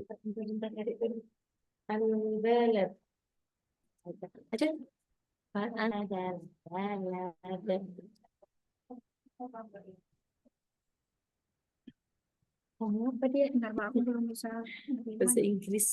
Bentar, adik dulu. Al-balad. Aja. Ada balad. Ngomong apa dia? Bentar, Mbak, aku belum bisa Bahasa terima. Inggris.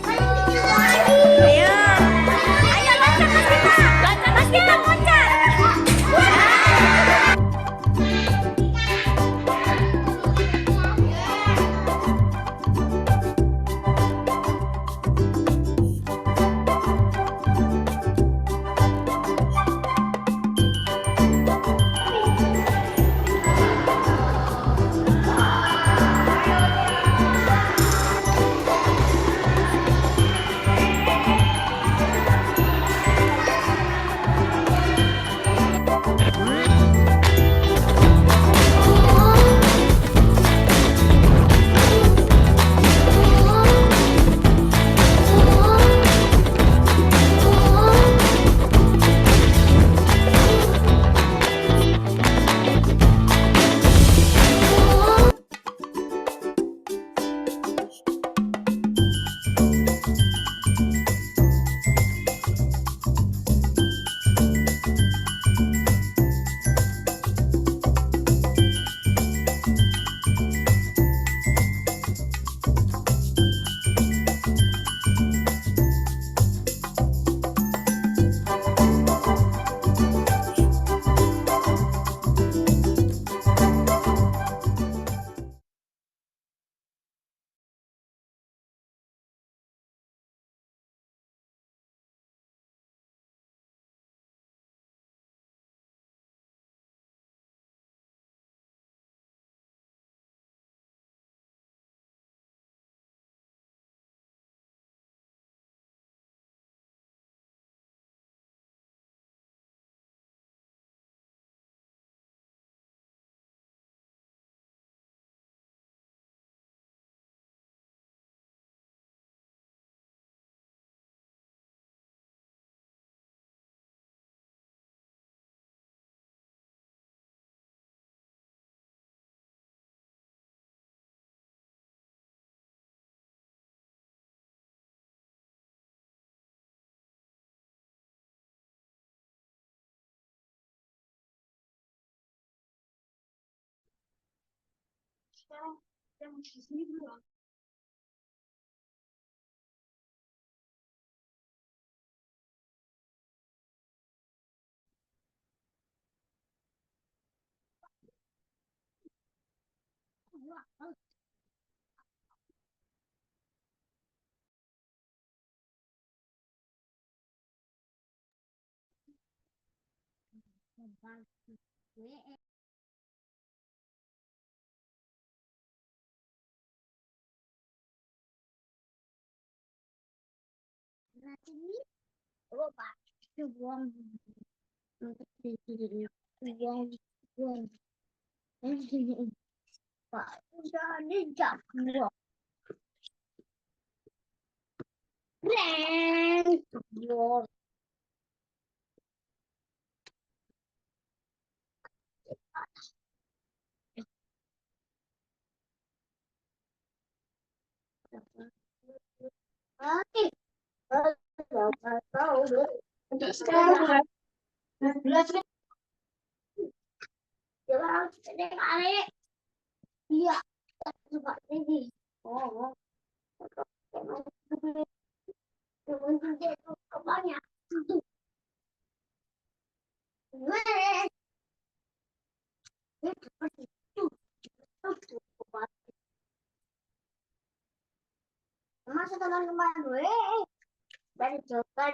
Ayo, ayo loncat Mas Gita. Loncat Mas Gita loncat. Untuk sekarang. Iya, coba ini. Oh, banyak. Masa teman-teman gue dari coba.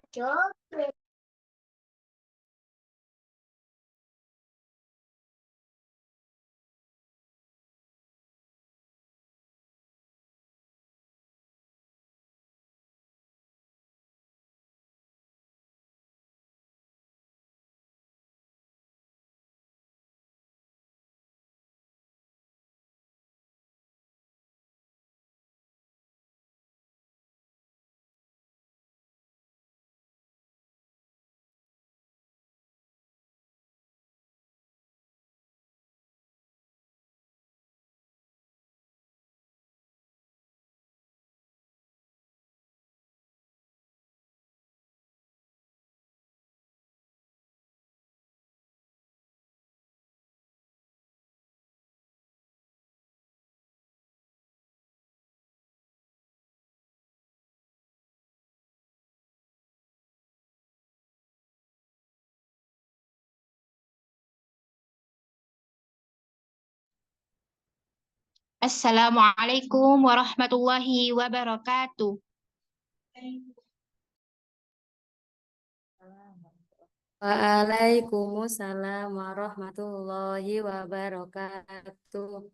Assalamualaikum warahmatullahi wabarakatuh. Waalaikumsalam warahmatullahi wabarakatuh.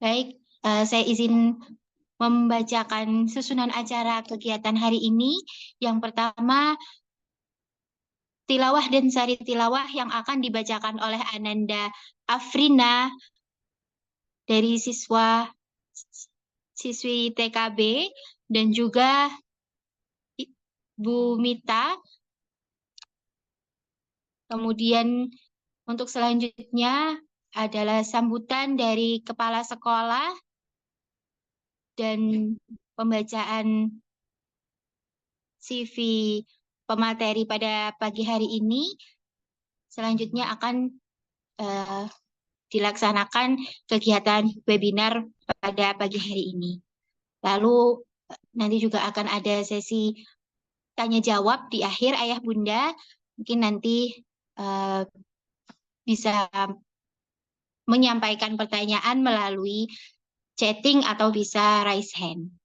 Baik, saya izin membacakan susunan acara kegiatan hari ini. Yang pertama, tilawah dan sari tilawah yang akan dibacakan oleh Ananda Afrina dari siswi TKB dan juga Bu Mita. Kemudian untuk selanjutnya adalah sambutan dari kepala sekolah dan pembacaan CV pemateri pada pagi hari ini. Selanjutnya akan dilaksanakan kegiatan webinar pada pagi hari ini. Lalu nanti juga akan ada sesi tanya jawab di akhir Ayah Bunda. Mungkin nanti bisa menyampaikan pertanyaan melalui chatting atau bisa raise hand.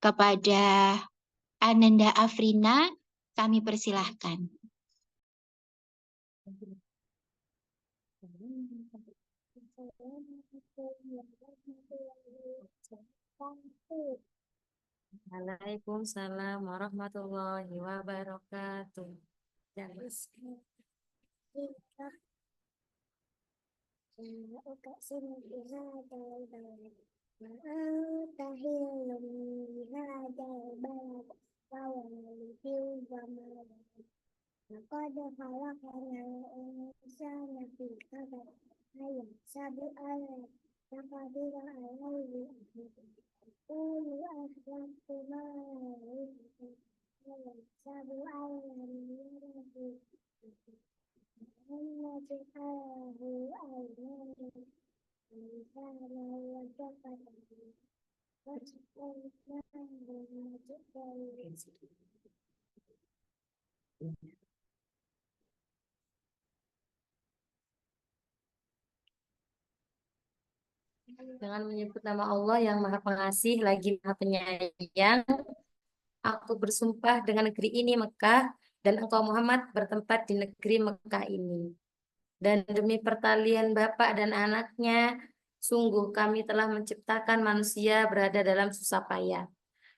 Kepada Ananda Afrina, kami persilahkan. Waalaikumsalam warahmatullahi wabarakatuh. لقد خلقنا الإنسان في كبد أيحسب أن نقدر عليه يقول أهلكت مالا أيحسب أن لم يره أن نجعله عينين لسانا وشفتين وجعلناه نجعين Dengan menyebut nama Allah yang Maha Pengasih lagi Maha Penyayang, aku bersumpah dengan negeri ini Mekah dan engkau Muhammad bertempat di negeri Mekah ini. Dan demi pertalian bapak dan anaknya, sungguh kami telah menciptakan manusia berada dalam susah payah.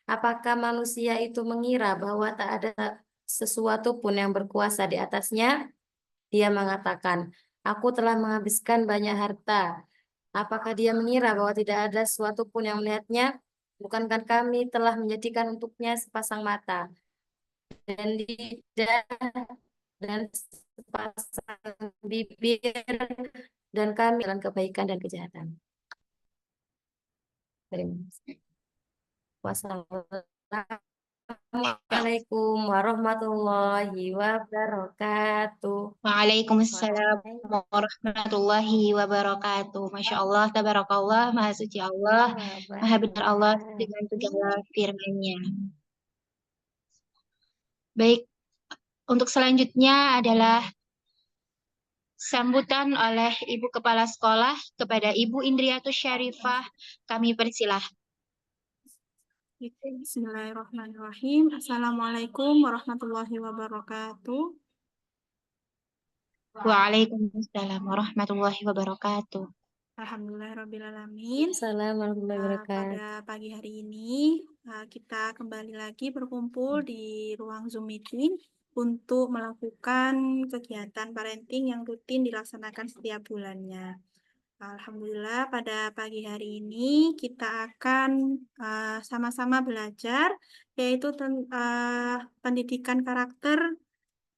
Apakah manusia itu mengira bahwa tak ada sesuatu pun yang berkuasa di atasnya? Dia mengatakan, aku telah menghabiskan banyak harta. Apakah dia mengira bahwa tidak ada sesuatu pun yang melihatnya? Bukankah kami telah menjadikan untuknya sepasang mata dan lidah dan sepasang bibir dan kami dalam kebaikan dan kejahatan. Terima kasih. Wassalamualaikum warahmatullahi wabarakatuh. Waalaikumsalam warahmatullahi wabarakatuh. Masya Allah, tabarakallah, maha suci Allah, maha benar Allah dengan segala firman-Nya. Baik, untuk selanjutnya adalah sambutan oleh Ibu Kepala Sekolah kepada Ibu Indriatus Syarifah. Kami persilahkan. Bismillahirrahmanirrahim. Assalamualaikum warahmatullahi wabarakatuh. Waalaikumsalam warahmatullahi wabarakatuh. Alhamdulillahirrahmanirrahim. Assalamualaikum warahmatullahi wabarakatuh. Pada pagi hari ini kita kembali lagi berkumpul di ruang Zoom meeting untuk melakukan kegiatan parenting yang rutin dilaksanakan setiap bulannya. Alhamdulillah pada pagi hari ini kita akan sama-sama belajar yaitu pendidikan karakter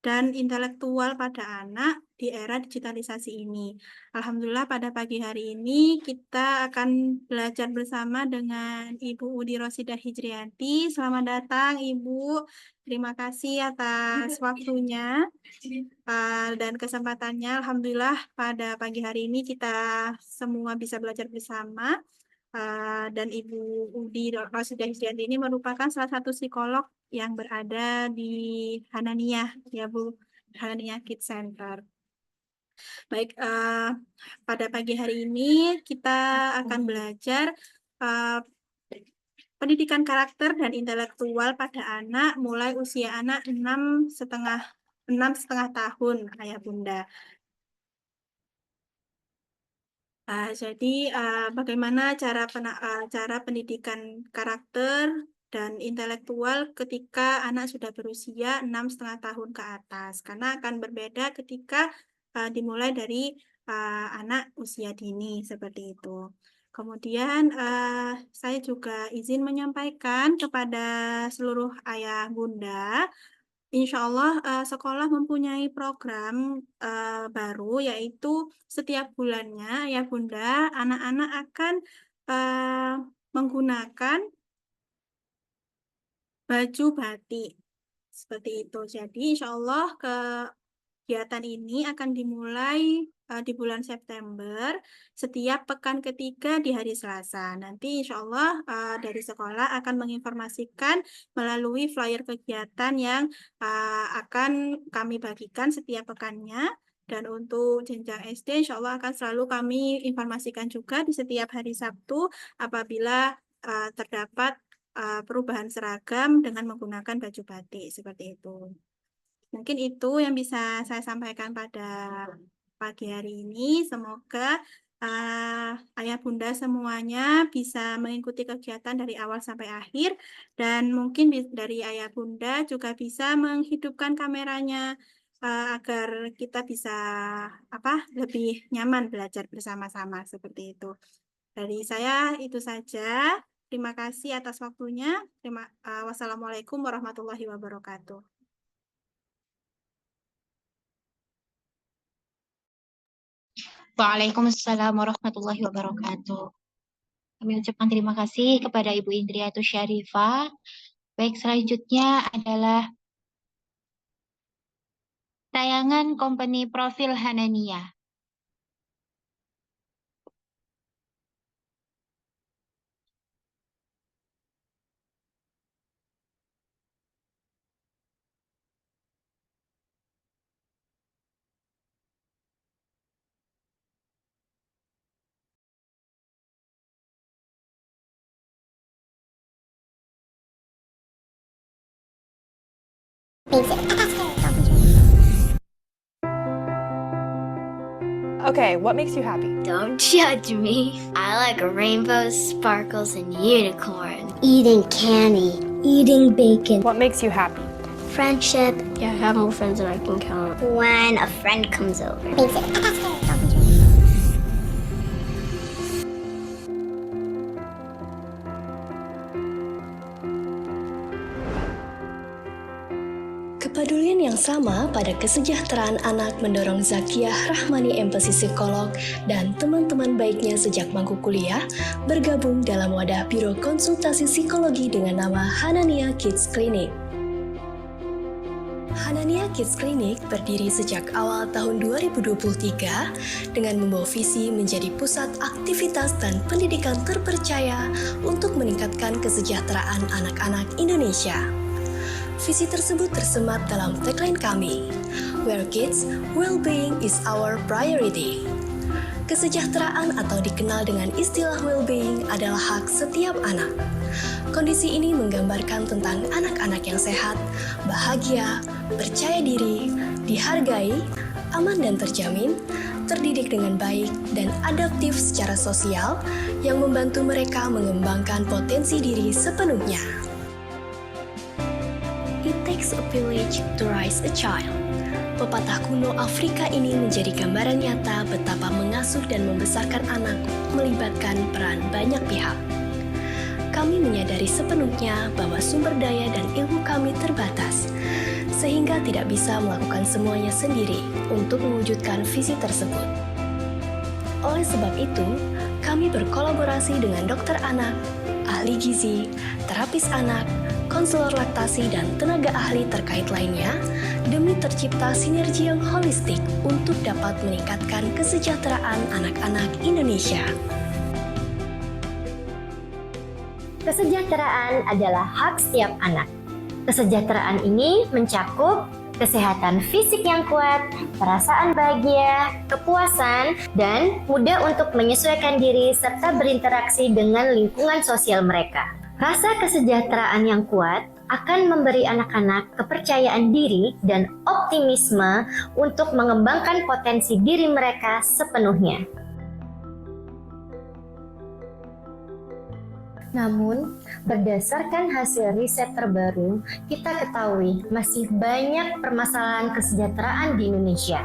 dan intelektual pada anak di era digitalisasi ini. Alhamdulillah pada pagi hari ini kita akan belajar bersama dengan Ibu Udi Rosidah Hijrianti. Selamat datang Ibu. Terima kasih atas waktunya dan kesempatannya. Alhamdulillah pada pagi hari ini kita semua bisa belajar bersama. Dan Ibu Udi Rosidah Hijrianti ini merupakan salah satu psikolog yang berada di Hananiyah, ya Bu, Hananiyah Kids Center. Baik, pada pagi hari ini kita akan belajar pendidikan karakter dan intelektual pada anak mulai usia anak 6,5 tahun, Ayah Bunda. Jadi bagaimana cara pendidikan karakter dan intelektual ketika anak sudah berusia 6,5 tahun ke atas, karena akan berbeda ketika dimulai dari anak usia dini seperti itu. Kemudian saya juga izin menyampaikan kepada seluruh ayah bunda, insya Allah sekolah mempunyai program baru, yaitu setiap bulannya ya Bunda, anak-anak akan menggunakan baju batik seperti itu. Jadi insya Allah kegiatan ini akan dimulai di bulan September setiap pekan ketiga di hari Selasa. Nanti insya Allah dari sekolah akan menginformasikan melalui flyer kegiatan yang akan kami bagikan setiap pekannya. Dan untuk jenjang SD, insya Allah akan selalu kami informasikan juga di setiap hari Sabtu apabila terdapat perubahan seragam dengan menggunakan baju batik seperti itu. Mungkin itu yang bisa saya sampaikan pada pagi hari ini. Semoga ayah bunda semuanya bisa mengikuti kegiatan dari awal sampai akhir dan mungkin dari ayah bunda juga bisa menghidupkan kameranya agar kita bisa lebih nyaman belajar bersama-sama seperti itu. Dari saya itu saja. Terima kasih atas waktunya. Wassalamualaikum warahmatullahi wabarakatuh. Waalaikumsalam warahmatullahi wabarakatuh. Kami ucapkan terima kasih kepada Ibu Indriatus Syarifah. Baik, selanjutnya adalah tayangan Company Profil Hanania. Okay, what makes you happy? Don't judge me. I like rainbows, sparkles, and unicorns. Eating candy, eating bacon, What makes you happy? friendship, Yeah, I have more friends than I can count. when a friend comes over. Kepedulian yang sama pada kesejahteraan anak mendorong Zakiyah Rahmani Empati Psikolog dan teman-teman baiknya sejak bangku kuliah bergabung dalam wadah Biro Konsultasi Psikologi dengan nama Hanania Kids Clinic. Hanania Kids Clinic berdiri sejak awal tahun 2023 dengan membawa visi menjadi pusat aktivitas dan pendidikan terpercaya untuk meningkatkan kesejahteraan anak-anak Indonesia. Visi tersebut tersemat dalam tagline kami, Where Kids, Well-Being is Our Priority. Kesejahteraan atau dikenal dengan istilah well-being adalah hak setiap anak. Kondisi ini menggambarkan tentang anak-anak yang sehat, bahagia, percaya diri, dihargai, aman dan terjamin, terdidik dengan baik, dan adaptif secara sosial yang membantu mereka mengembangkan potensi diri sepenuhnya. It takes a village to raise a child. Pepatah kuno Afrika ini menjadi gambaran nyata betapa mengasuh dan membesarkan anak melibatkan peran banyak pihak. Kami menyadari sepenuhnya bahwa sumber daya dan ilmu kami terbatas, sehingga tidak bisa melakukan semuanya sendiri untuk mewujudkan visi tersebut. Oleh sebab itu, kami berkolaborasi dengan dokter anak, ahli gizi, terapis anak, konselor laktasi, dan tenaga ahli terkait lainnya demi tercipta sinergi yang holistik untuk dapat meningkatkan kesejahteraan anak-anak Indonesia. Kesejahteraan adalah hak setiap anak. Kesejahteraan ini mencakup kesehatan fisik yang kuat, perasaan bahagia, kepuasan, dan mudah untuk menyesuaikan diri serta berinteraksi dengan lingkungan sosial mereka. Rasa kesejahteraan yang kuat akan memberi anak-anak kepercayaan diri dan optimisme untuk mengembangkan potensi diri mereka sepenuhnya. Namun, berdasarkan hasil riset terbaru, kita ketahui masih banyak permasalahan kesejahteraan di Indonesia.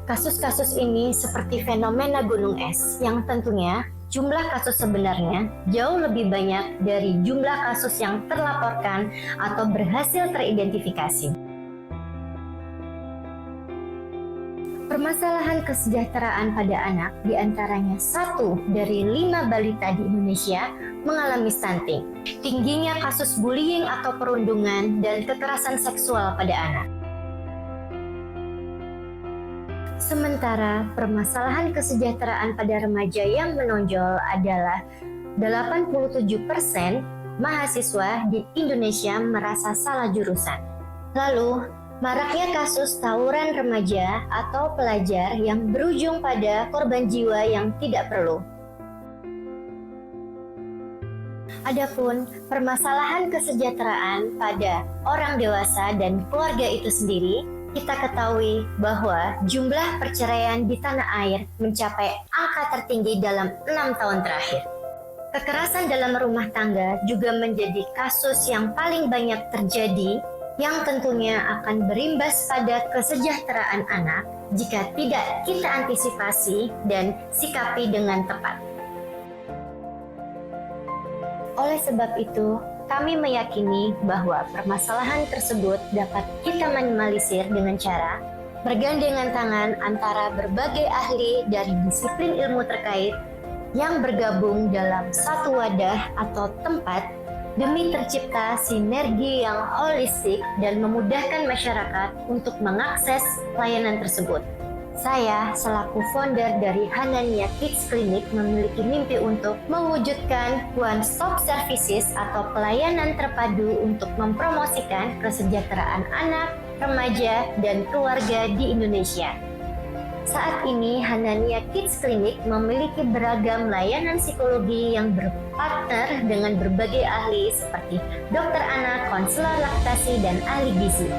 Kasus-kasus ini seperti fenomena gunung es yang tentunya jumlah kasus sebenarnya jauh lebih banyak dari jumlah kasus yang terlaporkan atau berhasil teridentifikasi. Permasalahan kesejahteraan pada anak diantaranya 1 dari 5 balita di Indonesia mengalami stunting. Tingginya kasus bullying atau perundungan dan kekerasan seksual pada anak. Sementara permasalahan kesejahteraan pada remaja yang menonjol adalah 87% mahasiswa di Indonesia merasa salah jurusan. Lalu, maraknya kasus tawuran remaja atau pelajar yang berujung pada korban jiwa yang tidak perlu. Adapun permasalahan kesejahteraan pada orang dewasa dan keluarga itu sendiri, kita ketahui bahwa jumlah perceraian di tanah air mencapai angka tertinggi dalam 6 tahun terakhir. Kekerasan dalam rumah tangga juga menjadi kasus yang paling banyak terjadi, yang tentunya akan berimbas pada kesejahteraan anak jika tidak kita antisipasi dan sikapi dengan tepat. Oleh sebab itu, kami meyakini bahwa permasalahan tersebut dapat kita minimalisir dengan cara bergandengan tangan antara berbagai ahli dari disiplin ilmu terkait yang bergabung dalam satu wadah atau tempat demi tercipta sinergi yang holistik dan memudahkan masyarakat untuk mengakses layanan tersebut. Saya selaku founder dari Hanania Kids Clinic memiliki mimpi untuk mewujudkan one-stop services atau pelayanan terpadu untuk mempromosikan kesejahteraan anak, remaja, dan keluarga di Indonesia. Saat ini Hanania Kids Clinic memiliki beragam layanan psikologi yang berpartner dengan berbagai ahli seperti dokter anak, konselor laktasi, dan ahli gizi.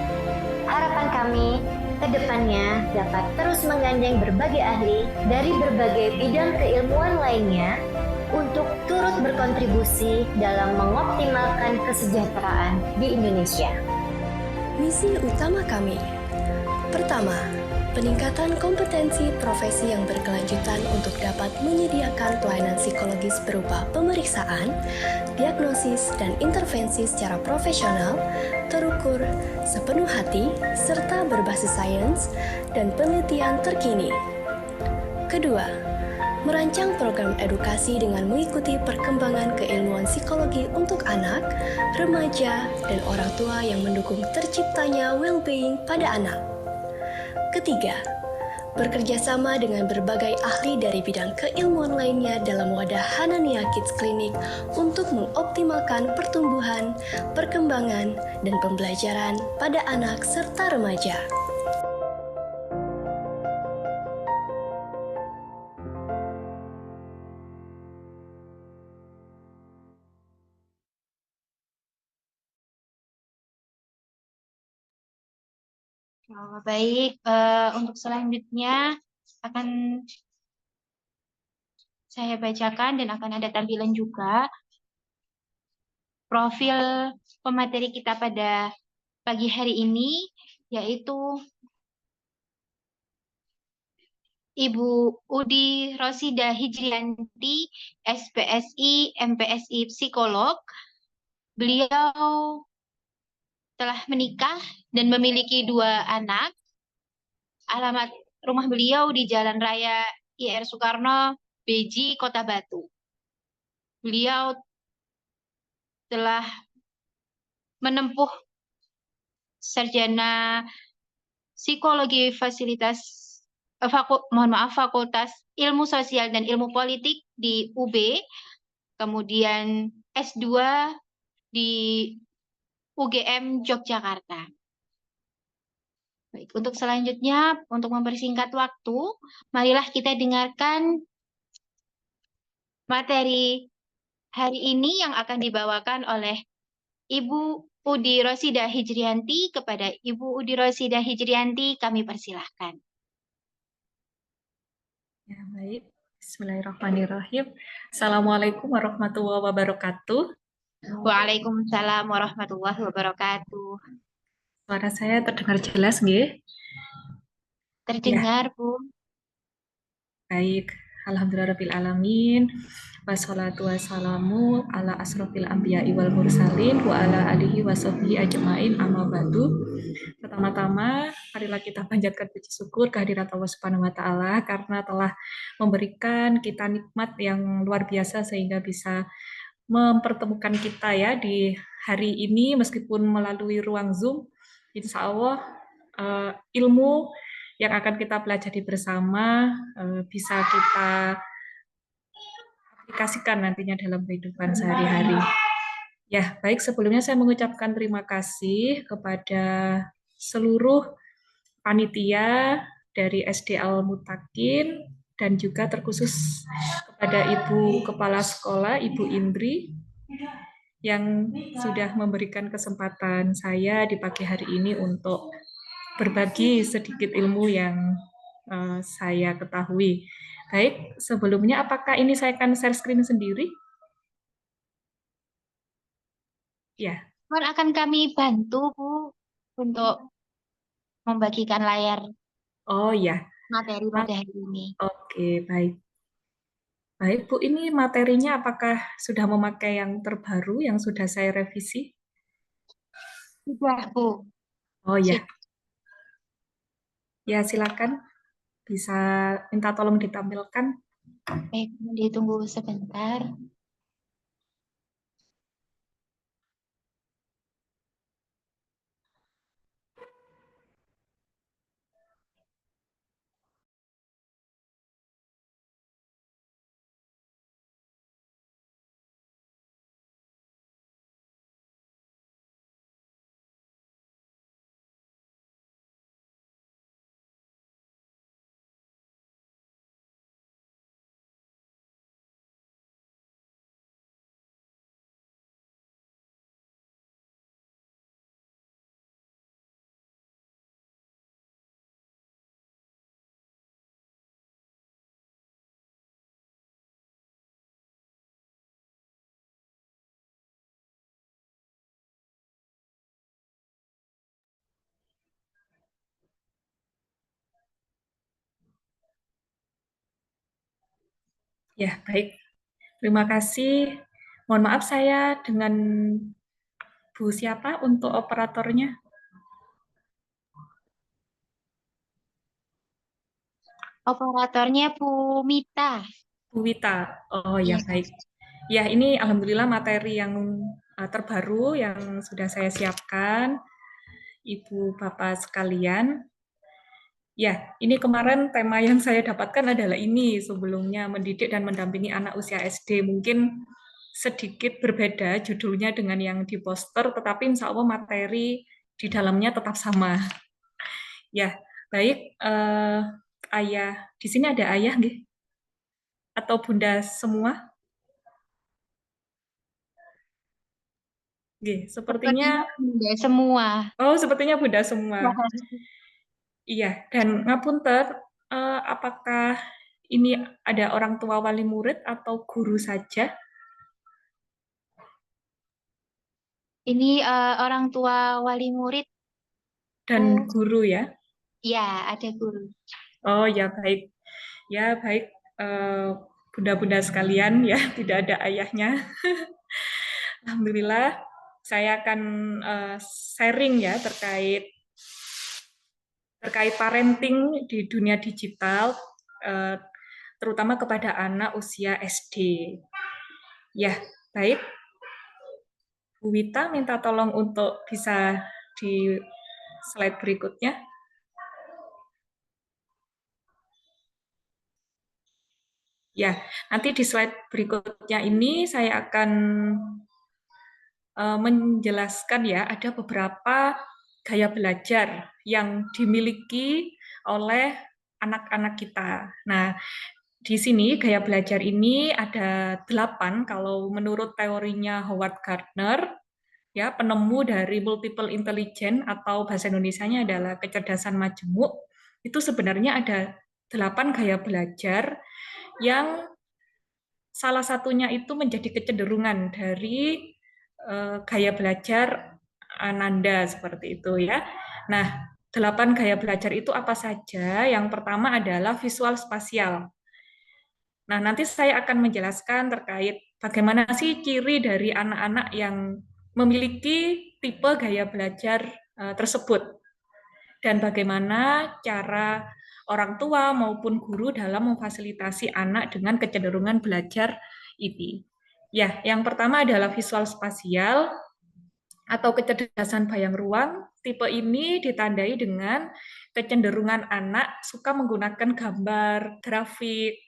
Harapan kami ke depannya dapat terus menggandeng berbagai ahli dari berbagai bidang keilmuan lainnya untuk turut berkontribusi dalam mengoptimalkan kesejahteraan di Indonesia. Misi utama kami. Pertama, peningkatan kompetensi profesi yang berkelanjutan untuk dapat menyediakan pelayanan psikologis berupa pemeriksaan, diagnosis, dan intervensi secara profesional, terukur, sepenuh hati, serta berbasis sains dan penelitian terkini. Kedua, merancang program edukasi dengan mengikuti perkembangan keilmuan psikologi untuk anak, remaja, dan orang tua yang mendukung terciptanya well-being pada anak. Ketiga, bekerja sama dengan berbagai ahli dari bidang keilmuan lainnya dalam wadah Hanania Kids Clinic untuk mengoptimalkan pertumbuhan, perkembangan, dan pembelajaran pada anak serta remaja. Baik, untuk selanjutnya akan saya bacakan dan akan ada tampilan juga profil pemateri kita pada pagi hari ini, yaitu Ibu Udi Rosida Hijrianti, SPSI, MPSI Psikolog. Beliau telah menikah dan memiliki 2 anak. Alamat rumah beliau di Jalan Raya IR Soekarno, Beji, Kota Batu. Beliau telah menempuh sarjana psikologi Fakultas Ilmu Sosial dan Ilmu Politik di UB, kemudian S2 di UGM Yogyakarta. Baik, untuk selanjutnya, untuk mempersingkat waktu, marilah kita dengarkan materi hari ini yang akan dibawakan oleh Ibu Udi Rosida Hijrianti. Kepada Ibu Udi Rosida Hijrianti, kami persilahkan. Ya, baik. Bismillahirrahmanirrahim. Assalamualaikum warahmatullahi wabarakatuh. Waalaikumsalam warahmatullahi wabarakatuh. Suara saya terdengar jelas, nggih? Terdengar, Bu. Baik. Alhamdulillahirabbil alamin. Wassalatu wassalamu ala asrofil anbiya'i wal mursalin wa ala alihi washabbihi ajmain amma ba'du. Pertama-tama, marilah kita panjatkan puji syukur kehadirat Allah Subhanahu wa taala karena telah memberikan kita nikmat yang luar biasa sehingga bisa mempertemukan kita ya di hari ini meskipun melalui ruang Zoom. Insya Allah ilmu yang akan kita pelajari bersama bisa kita aplikasikan nantinya dalam kehidupan sehari-hari. Ya, baik, sebelumnya saya mengucapkan terima kasih kepada seluruh panitia dari SD Al Mutakin dan juga terkhusus kepada Ibu Kepala Sekolah, Ibu Indri, yang sudah memberikan kesempatan saya di pagi hari ini untuk berbagi sedikit ilmu yang saya ketahui. Baik, sebelumnya apakah ini saya akan share screen sendiri? Ya. Akan kami bantu, Bu, untuk membagikan layar Oh ya. materi pada hari ini. Oke, baik. Baik, Bu, ini materinya apakah sudah memakai yang terbaru yang sudah saya revisi? Sudah, Bu. Oh ya. Ya, silakan. Bisa minta tolong ditampilkan. Baik, ditunggu sebentar. Ya, baik. Terima kasih. Mohon maaf saya dengan Bu siapa untuk operatornya? Operatornya Bu Mita. Bu Wita. Oh ya, Iya. baik. Ya, ini alhamdulillah materi yang terbaru yang sudah saya siapkan, Ibu Bapak sekalian. Ya, ini kemarin tema yang saya dapatkan adalah ini, sebelumnya mendidik dan mendampingi anak usia SD. Mungkin sedikit berbeda judulnya dengan yang di poster, tetapi insya Allah materi di dalamnya tetap sama. Ya, baik. Ayah, di sini ada ayah, nggih? Atau bunda semua? Nggih, sepertinya. Bunda semua. Oh, sepertinya bunda semua. Iya, dan ngapunten, apakah ini ada orang tua wali murid atau guru saja? Ini orang tua wali murid. Dan guru ya? Ya, ada guru. Oh ya, baik. Ya, baik. Bunda-bunda sekalian ya, tidak ada ayahnya. Alhamdulillah, saya akan sharing ya terkait parenting di dunia digital, terutama kepada anak usia SD. Ya, baik. Bu Wita minta tolong untuk bisa di slide berikutnya. Ya, nanti di slide berikutnya ini saya akan menjelaskan ya, ada beberapa gaya belajar yang dimiliki oleh anak-anak kita. Nah, di sini gaya belajar ini ada 8 kalau menurut teorinya Howard Gardner, ya, penemu dari multiple intelligence atau bahasa Indonesianya adalah kecerdasan majemuk. Itu sebenarnya ada 8 gaya belajar yang salah satunya itu menjadi kecenderungan dari gaya belajar Ananda seperti itu ya. Nah, 8 gaya belajar itu apa saja? Yang pertama adalah visual spasial. Nah, nanti saya akan menjelaskan terkait bagaimana sih ciri dari anak-anak yang memiliki tipe gaya belajar tersebut dan bagaimana cara orang tua maupun guru dalam memfasilitasi anak dengan kecenderungan belajar ini. Ya, yang pertama adalah visual spasial atau kecerdasan bayang ruang. Tipe ini ditandai dengan kecenderungan anak suka menggunakan gambar, grafik,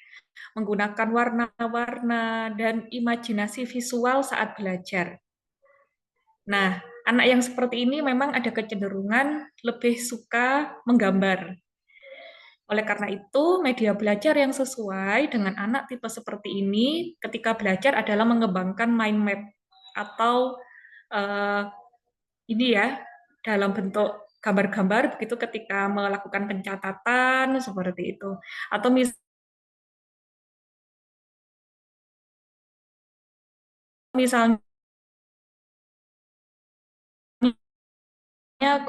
menggunakan warna-warna, dan imajinasi visual saat belajar. Nah, anak yang seperti ini memang ada kecenderungan lebih suka menggambar. Oleh karena itu, media belajar yang sesuai dengan anak tipe seperti ini ketika belajar adalah mengembangkan mind map atau ini ya, dalam bentuk gambar-gambar begitu ketika melakukan pencatatan seperti itu. Atau misalnya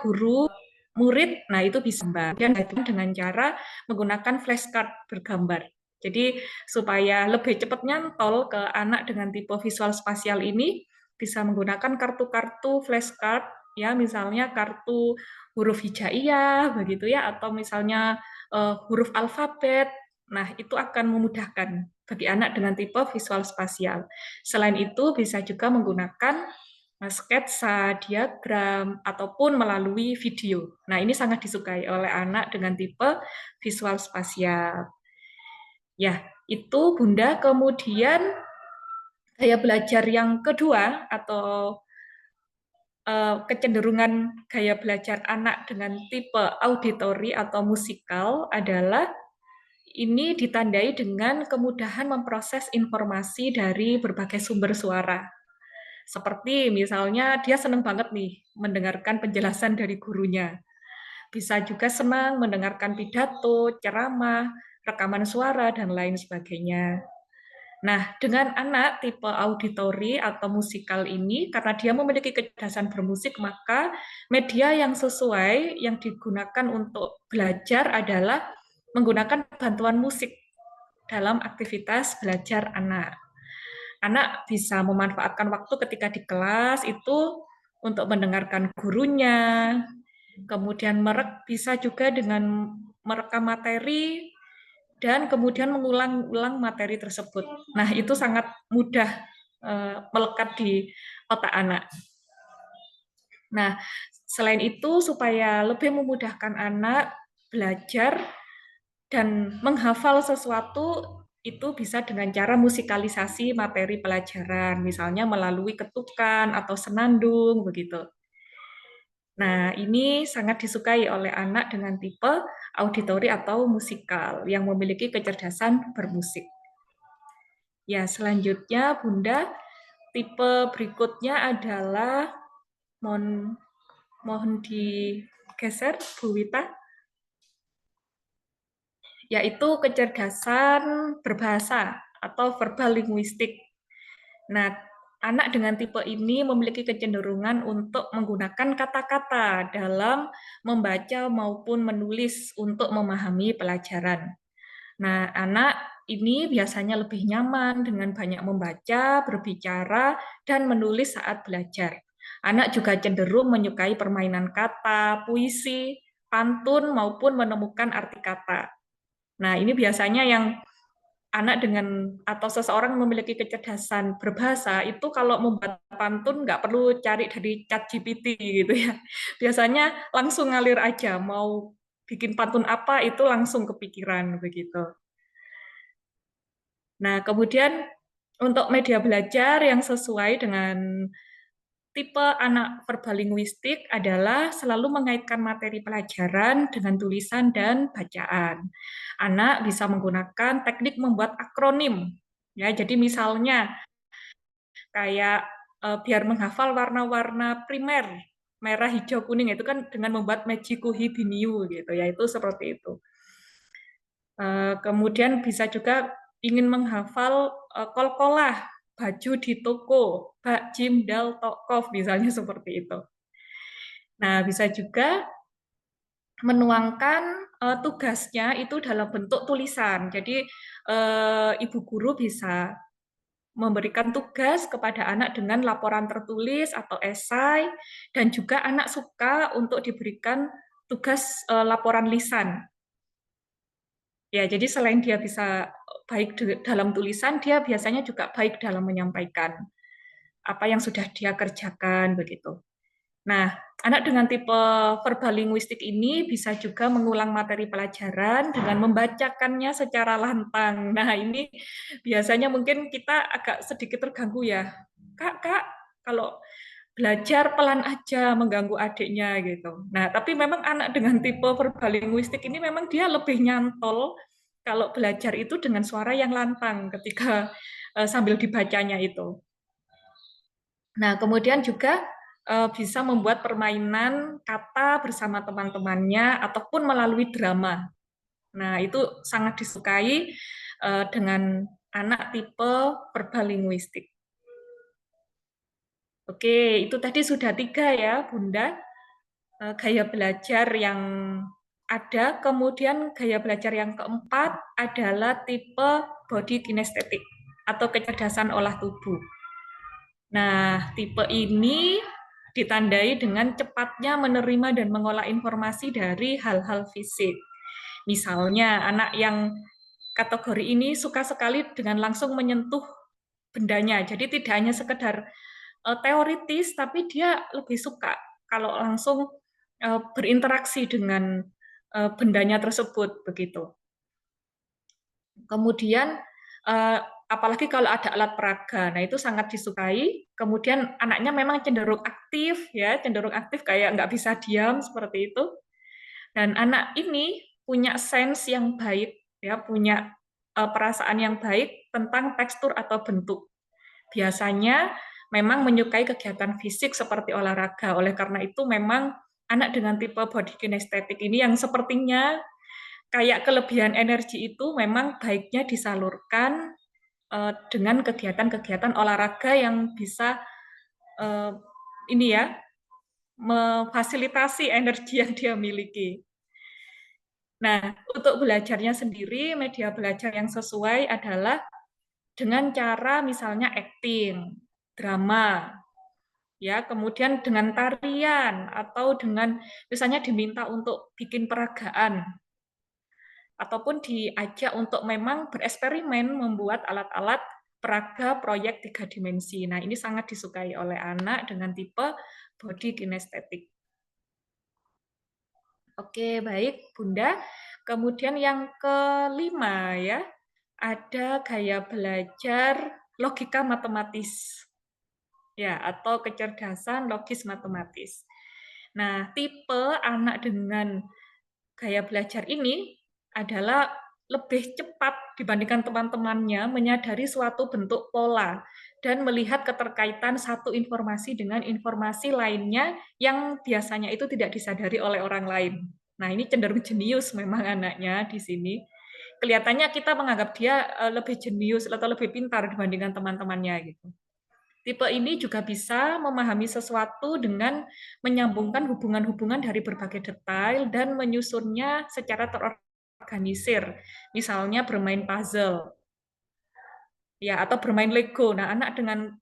guru murid, nah itu bisa gambar dan dengan cara menggunakan flashcard bergambar. Jadi supaya lebih cepat nyantol ke anak dengan tipe visual spasial ini bisa menggunakan kartu-kartu flashcard ya, misalnya kartu huruf hijaiyah begitu ya, atau misalnya huruf alfabet. Nah, itu akan memudahkan bagi anak dengan tipe visual spasial. Selain itu bisa juga menggunakan sketsa, diagram, ataupun melalui video. Nah, ini sangat disukai oleh anak dengan tipe visual spasial. Ya, itu Bunda. Kemudian gaya belajar yang kedua atau kecenderungan gaya belajar anak dengan tipe auditory atau musikal adalah ini ditandai dengan kemudahan memproses informasi dari berbagai sumber suara. Seperti misalnya dia senang banget nih mendengarkan penjelasan dari gurunya. Bisa juga senang mendengarkan pidato, ceramah, rekaman suara, dan lain sebagainya. Nah, dengan anak tipe auditory atau musikal ini, karena dia memiliki kecerdasan bermusik, maka media yang sesuai yang digunakan untuk belajar adalah menggunakan bantuan musik dalam aktivitas belajar anak. Anak bisa memanfaatkan waktu ketika di kelas itu untuk mendengarkan gurunya, kemudian bisa juga dengan merekam materi, dan kemudian mengulang-ulang materi tersebut. Nah, itu sangat mudah melekat di otak anak. Nah, selain itu, supaya lebih memudahkan anak belajar dan menghafal sesuatu, itu bisa dengan cara musikalisasi materi pelajaran, misalnya melalui ketukan atau senandung, begitu. Nah, ini sangat disukai oleh anak dengan tipe auditory atau musikal yang memiliki kecerdasan bermusik. Ya, selanjutnya Bunda, tipe berikutnya adalah mohon digeser Bu Wita, yaitu kecerdasan berbahasa atau verbal linguistik. Nah, anak dengan tipe ini memiliki kecenderungan untuk menggunakan kata-kata dalam membaca maupun menulis untuk memahami pelajaran. Nah, anak ini biasanya lebih nyaman dengan banyak membaca, berbicara, dan menulis saat belajar. Anak juga cenderung menyukai permainan kata, puisi, pantun, maupun menemukan arti kata. Nah, ini biasanya yang anak dengan atau seseorang memiliki kecerdasan berbahasa itu kalau membuat pantun nggak perlu cari dari ChatGPT gitu ya. Biasanya langsung ngalir aja, mau bikin pantun apa itu langsung kepikiran begitu. Nah, kemudian untuk media belajar yang sesuai dengan tipe anak verbal linguistik adalah selalu mengaitkan materi pelajaran dengan tulisan dan bacaan. Anak bisa menggunakan teknik membuat akronim. Ya, jadi misalnya kayak biar menghafal warna-warna primer, merah, hijau, kuning itu kan dengan membuat Mejiku Hibiniu gitu ya, itu seperti itu. Kemudian bisa juga ingin menghafal kol-kolah, baju di toko, bak jim dal tokov, misalnya seperti itu. Nah, bisa juga menuangkan tugasnya itu dalam bentuk tulisan. Jadi ibu guru bisa memberikan tugas kepada anak dengan laporan tertulis atau esai, dan juga anak suka untuk diberikan tugas laporan lisan. Ya, jadi selain dia bisa baik dalam tulisan, dia biasanya juga baik dalam menyampaikan apa yang sudah dia kerjakan begitu. Nah, anak dengan tipe verbal linguistik ini bisa juga mengulang materi pelajaran dengan membacakannya secara lantang. Nah, ini biasanya mungkin kita agak sedikit terganggu ya. Kak, kalau belajar pelan aja mengganggu adiknya gitu. Nah, tapi memang anak dengan tipe verbal linguistik ini memang dia lebih nyantol kalau belajar itu dengan suara yang lantang ketika sambil dibacanya itu. Nah, kemudian juga bisa membuat permainan kata bersama teman-temannya ataupun melalui drama. Nah, itu sangat disukai dengan anak tipe verbal linguistik. Oke, itu tadi sudah 3 ya, Bunda. Gaya belajar yang ada, kemudian gaya belajar yang keempat adalah tipe body kinesthetic atau kecerdasan olah tubuh. Nah, tipe ini ditandai dengan cepatnya menerima dan mengolah informasi dari hal-hal fisik. Misalnya, anak yang kategori ini suka sekali dengan langsung menyentuh bendanya. Jadi tidak hanya sekedar teoritis, tapi dia lebih suka kalau langsung berinteraksi dengan bendanya tersebut begitu. Kemudian apalagi kalau ada alat peraga, nah itu sangat disukai. Kemudian anaknya memang cenderung aktif ya, cenderung aktif kayak nggak bisa diam seperti itu. Dan anak ini punya sense yang baik ya, punya perasaan yang baik tentang tekstur atau bentuk. Biasanya memang menyukai kegiatan fisik seperti olahraga. Oleh karena itu memang anak dengan tipe body kinesthetic ini yang sepertinya kayak kelebihan energi itu memang baiknya disalurkan dengan kegiatan-kegiatan olahraga yang bisa ini ya memfasilitasi energi yang dia miliki. Nah, untuk belajarnya sendiri, media belajar yang sesuai adalah dengan cara misalnya acting, drama, ya, kemudian dengan tarian atau dengan misalnya diminta untuk bikin peragaan ataupun diajak untuk memang bereksperimen membuat alat-alat peraga proyek 3 dimensi. Nah, ini sangat disukai oleh anak dengan tipe body kinesthetic. Oke, baik, Bunda. Kemudian yang kelima ya, ada gaya belajar logika matematis. Ya, atau kecerdasan logis matematis. Nah, tipe anak dengan gaya belajar ini adalah lebih cepat dibandingkan teman-temannya menyadari suatu bentuk pola dan melihat keterkaitan satu informasi dengan informasi lainnya yang biasanya itu tidak disadari oleh orang lain. Nah, ini cenderung jenius memang anaknya di sini. Kelihatannya kita menganggap dia lebih jenius atau lebih pintar dibandingkan teman-temannya gitu. Tipe ini juga bisa memahami sesuatu dengan menyambungkan hubungan-hubungan dari berbagai detail dan menyusunnya secara terorganisir. Misalnya bermain puzzle, ya, atau bermain Lego. Nah, anak dengan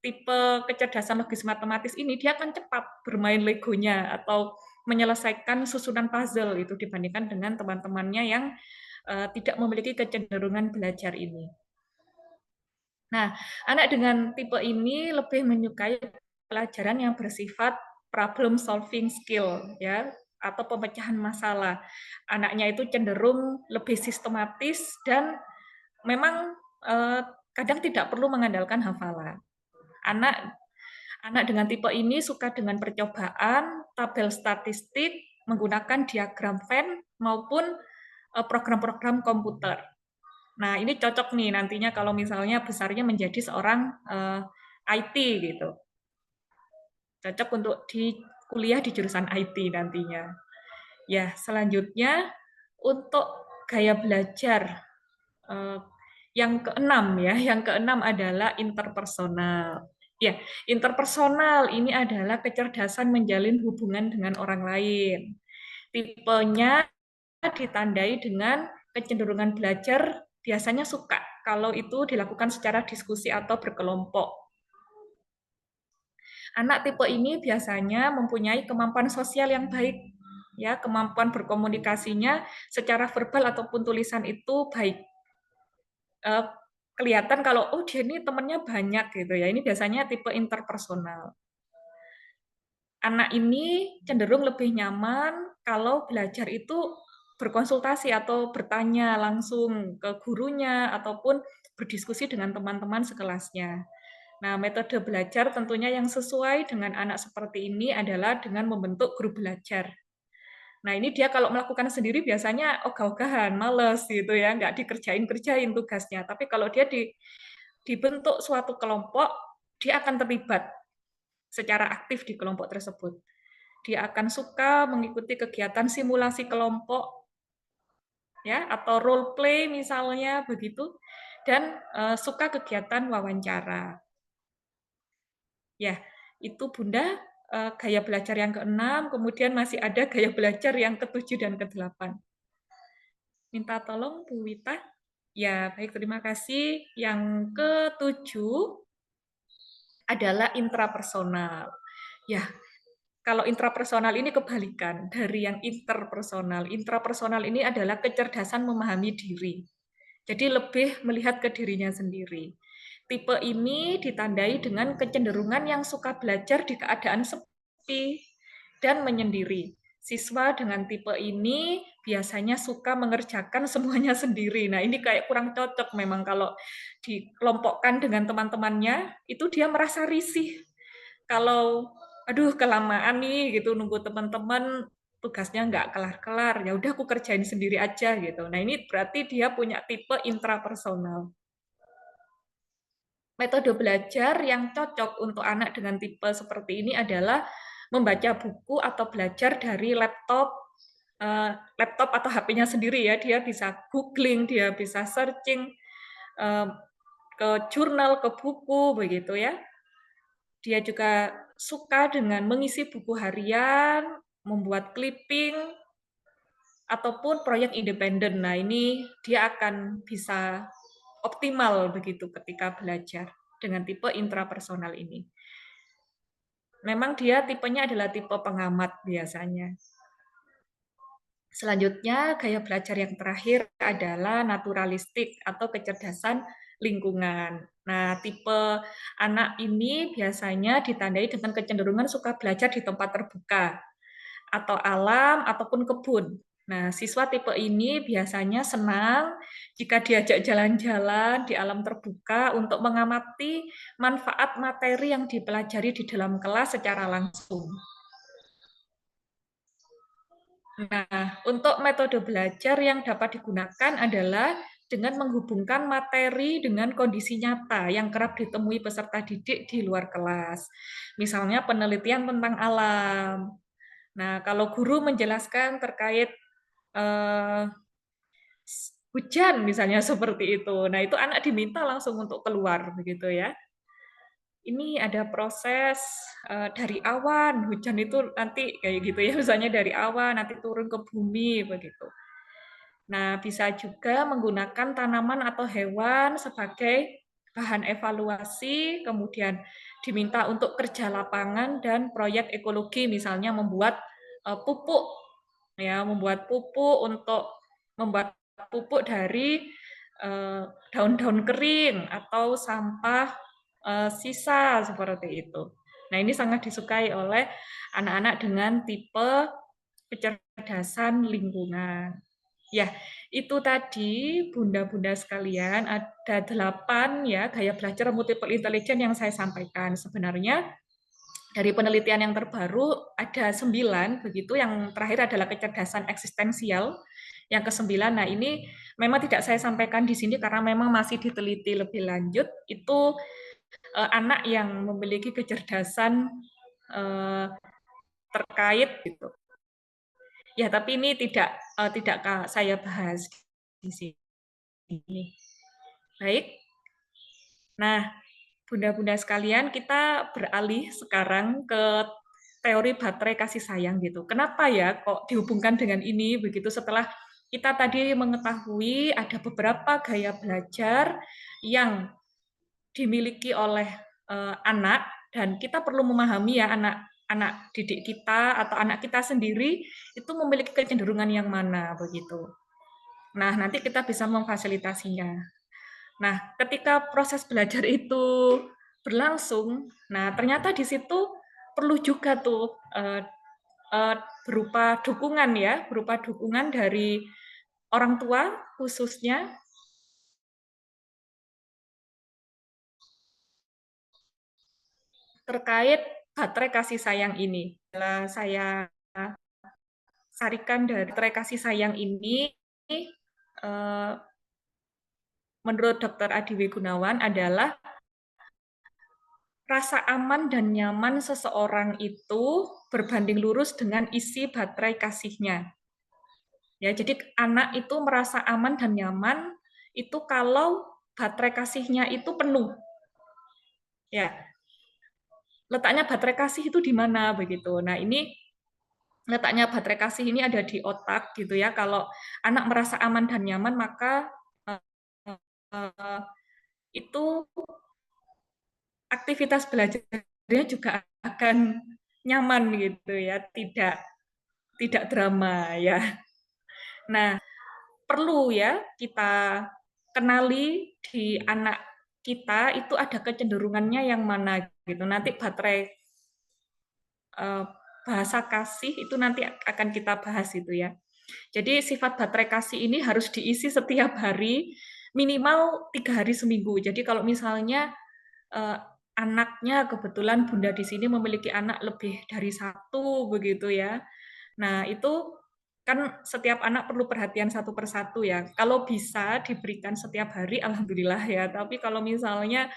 tipe kecerdasan logis matematis ini dia akan cepat bermain Legonya atau menyelesaikan susunan puzzle itu dibandingkan dengan teman-temannya yang tidak memiliki kecenderungan belajar ini. Nah, anak dengan tipe ini lebih menyukai pelajaran yang bersifat problem solving skill ya atau pemecahan masalah. Anaknya itu cenderung lebih sistematis dan memang kadang tidak perlu mengandalkan hafalan. Anak dengan tipe ini suka dengan percobaan, tabel statistik, menggunakan diagram Venn maupun program-program komputer. Nah, ini cocok nih nantinya kalau misalnya besarnya menjadi seorang IT gitu. Cocok untuk di kuliah di jurusan IT nantinya. Ya, selanjutnya untuk gaya belajar yang keenam ya, yang keenam adalah interpersonal. Ya, interpersonal ini adalah kecerdasan menjalin hubungan dengan orang lain. Tipenya ditandai dengan kecenderungan belajar biasanya suka kalau itu dilakukan secara diskusi atau berkelompok. Anak tipe ini biasanya mempunyai kemampuan sosial yang baik, ya, kemampuan berkomunikasinya secara verbal ataupun tulisan itu baik. Kelihatan kalau oh dia ini temannya banyak gitu ya. Ini biasanya tipe interpersonal. anak ini cenderung lebih nyaman kalau belajar itu berkonsultasi atau bertanya langsung ke gurunya ataupun berdiskusi dengan teman-teman sekelasnya. Nah, metode belajar tentunya yang sesuai dengan anak seperti ini adalah dengan membentuk grup belajar. Nah, ini dia kalau melakukan sendiri biasanya ogah-ogahan, males gitu ya, nggak dikerjain-kerjain tugasnya. Tapi kalau dia dibentuk suatu kelompok, dia akan terlibat secara aktif di kelompok tersebut. Dia akan suka mengikuti kegiatan simulasi kelompok, ya, atau role play misalnya begitu, dan suka kegiatan wawancara. Ya, itu Bunda gaya belajar yang ke-6, kemudian masih ada gaya belajar yang ke-7 dan ke-8. Minta tolong Bu Wita. Ya, baik, terima kasih. Yang ke-7 adalah intrapersonal. Ya, kalau intrapersonal ini kebalikan dari yang interpersonal. Intrapersonal ini adalah kecerdasan memahami diri. Jadi lebih melihat ke dirinya sendiri. Tipe ini ditandai dengan kecenderungan yang suka belajar di keadaan sepi dan menyendiri. Siswa dengan tipe ini biasanya suka mengerjakan semuanya sendiri. Nah, ini kayak kurang cocok memang kalau dikelompokkan dengan teman-temannya, itu dia merasa risih. Kalau aduh kelamaan nih gitu nunggu teman-teman tugasnya nggak kelar-kelar, ya udah aku kerjain sendiri aja gitu. Nah, ini berarti dia punya tipe intrapersonal. Metode belajar yang cocok untuk anak dengan tipe seperti ini adalah membaca buku atau belajar dari laptop atau HP-nya sendiri ya. Dia bisa googling, dia bisa searching ke jurnal, ke buku begitu ya. Dia juga suka dengan mengisi buku harian, membuat clipping, ataupun proyek independen. Nah, ini dia akan bisa optimal begitu ketika belajar dengan tipe intrapersonal ini. Memang dia tipenya adalah tipe pengamat biasanya. Selanjutnya, gaya belajar yang terakhir adalah naturalistik atau kecerdasan lingkungan. Nah, tipe anak ini biasanya ditandai dengan kecenderungan suka belajar di tempat terbuka, atau alam, ataupun kebun. Nah, siswa tipe ini biasanya senang jika diajak jalan-jalan di alam terbuka untuk mengamati manfaat materi yang dipelajari di dalam kelas secara langsung. Nah, untuk metode belajar yang dapat digunakan adalah dengan menghubungkan materi dengan kondisi nyata yang kerap ditemui peserta didik di luar kelas. Misalnya penelitian tentang alam. Nah, kalau guru menjelaskan terkait hujan misalnya seperti itu. Nah, itu anak diminta langsung untuk keluar begitu ya. Ini ada proses dari awan, hujan itu nanti kayak gitu ya, misalnya dari awan nanti turun ke bumi begitu. Nah, bisa juga menggunakan tanaman atau hewan sebagai bahan evaluasi, kemudian diminta untuk kerja lapangan dan proyek ekologi, misalnya membuat pupuk, ya, membuat pupuk untuk membuat pupuk dari daun-daun kering atau sampah sisa seperti itu. Nah, ini sangat disukai oleh anak-anak dengan tipe kecerdasan lingkungan. Ya, itu tadi Bunda-bunda sekalian ada 8 ya gaya belajar multiple intelligence yang saya sampaikan. Sebenarnya dari penelitian yang terbaru ada 9 begitu, yang terakhir adalah kecerdasan eksistensial. Yang ke-9, nah ini memang tidak saya sampaikan di sini karena memang masih diteliti lebih lanjut. Itu anak yang memiliki kecerdasan terkait gitu. Ya, tapi ini tidak saya bahas di sini. Baik. Nah, Bunda-bunda sekalian, kita beralih sekarang ke teori baterai kasih sayang gitu. Kenapa ya kok dihubungkan dengan ini begitu, setelah kita tadi mengetahui ada beberapa gaya belajar yang dimiliki oleh anak, dan kita perlu memahami ya anak didik kita atau anak kita sendiri itu memiliki kecenderungan yang mana begitu. Nah, nanti kita bisa memfasilitasinya. Nah, ketika proses belajar itu berlangsung, nah ternyata di situ perlu juga tuh berupa dukungan ya, berupa dukungan dari orang tua khususnya terkait baterai kasih sayang ini. Saya sarikan dari baterai kasih sayang ini, menurut Dr. Adiwi Gunawan adalah rasa aman dan nyaman seseorang itu berbanding lurus dengan isi baterai kasihnya. Ya, jadi anak itu merasa aman dan nyaman itu kalau baterai kasihnya itu penuh. Ya, letaknya baterai kasih itu di mana begitu. Nah, ini letaknya baterai kasih ini ada di otak gitu ya. Kalau anak merasa aman dan nyaman maka itu aktivitas belajarnya juga akan nyaman gitu ya, tidak drama ya. Nah, perlu ya kita kenali di anak kita itu ada kecenderungannya yang mana gitu. Nanti baterai bahasa kasih itu nanti akan kita bahas itu ya. Jadi sifat baterai kasih ini harus diisi setiap hari minimal 3 hari seminggu. Jadi kalau misalnya anaknya kebetulan Bunda di sini memiliki anak lebih dari 1 begitu ya. Nah, itu kan setiap anak perlu perhatian satu persatu ya. Kalau bisa diberikan setiap hari, alhamdulillah ya. Tapi kalau misalnya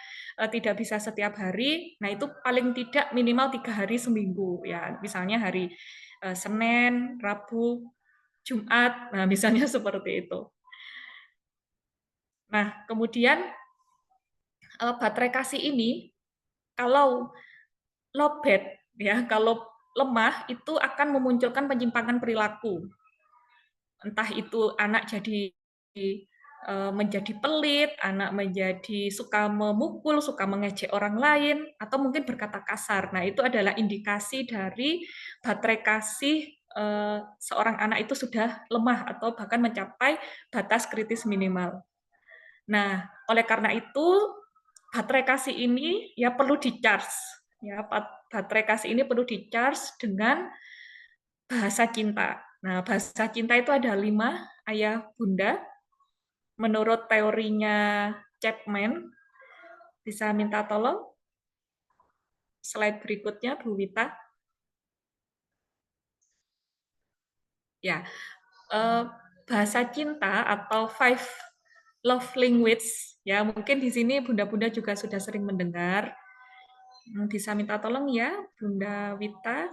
tidak bisa setiap hari, nah itu paling tidak minimal 3 hari seminggu ya. Misalnya hari Senin, Rabu, Jumat, nah misalnya seperti itu. Nah, kemudian baterai kasih ini kalau lowbat ya, kalau lemah itu akan memunculkan penyimpangan perilaku. Entah itu anak jadi menjadi pelit, anak menjadi suka memukul, suka mengejek orang lain, atau mungkin berkata kasar. Nah, itu adalah indikasi dari baterai kasih seorang anak itu sudah lemah atau bahkan mencapai batas kritis minimal. Nah, oleh karena itu baterai kasih ini ya perlu di-charge. Ya, baterai kasih ini perlu di-charge dengan bahasa cinta. Nah, bahasa cinta itu ada 5, ayah bunda. Menurut teorinya Chapman, bisa minta tolong slide berikutnya, Bu Wita. Ya, bahasa cinta atau 5 love language, ya mungkin di sini bunda-bunda juga sudah sering mendengar. Bisa minta tolong ya, Bunda Wita,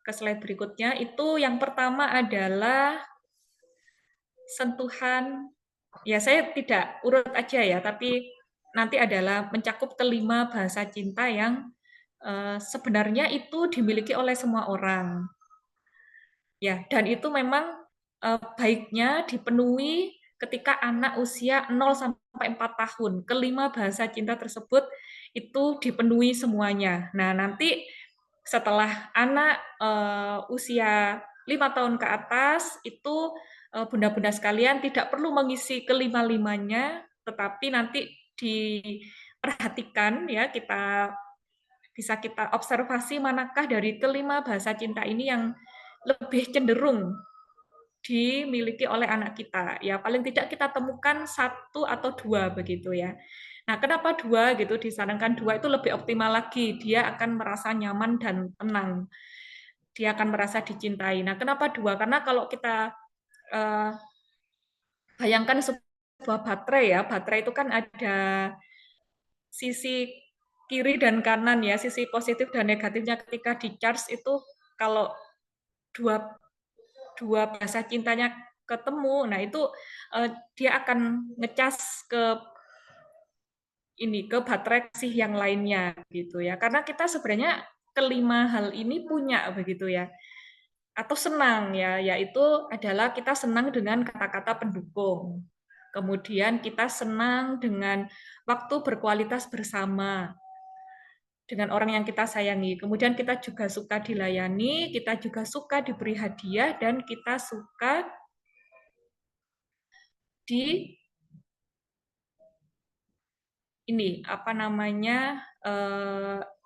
ke slide berikutnya. Itu yang pertama adalah sentuhan. Ya, saya tidak urut aja ya, tapi nanti adalah mencakup kelima bahasa cinta yang sebenarnya itu dimiliki oleh semua orang. Ya, dan itu memang baiknya dipenuhi ketika anak usia 0 sampai 4 tahun. Kelima bahasa cinta tersebut itu dipenuhi semuanya. Nah, nanti setelah anak usia 5 tahun ke atas itu bunda-bunda sekalian tidak perlu mengisi kelima-limanya, tetapi nanti diperhatikan ya, bisa kita observasi manakah dari kelima bahasa cinta ini yang lebih cenderung dimiliki oleh anak kita. Ya paling tidak kita temukan 1 atau 2 begitu ya. Nah, kenapa 2 gitu? Disarankan 2 itu lebih optimal lagi. Dia akan merasa nyaman dan tenang. Dia akan merasa dicintai. Nah, kenapa 2? Karena kalau kita bayangkan sebuah baterai ya, baterai itu kan ada sisi kiri dan kanan ya, sisi positif dan negatifnya ketika di-charge itu kalau dua bahasa cintanya ketemu, nah itu dia akan ngecas ke baterai kasih yang lainnya gitu ya. Karena kita sebenarnya kelima hal ini punya begitu ya. Atau senang ya, yaitu adalah kita senang dengan kata-kata pendukung. Kemudian kita senang dengan waktu berkualitas bersama dengan orang yang kita sayangi. Kemudian kita juga suka dilayani, kita juga suka diberi hadiah, dan kita suka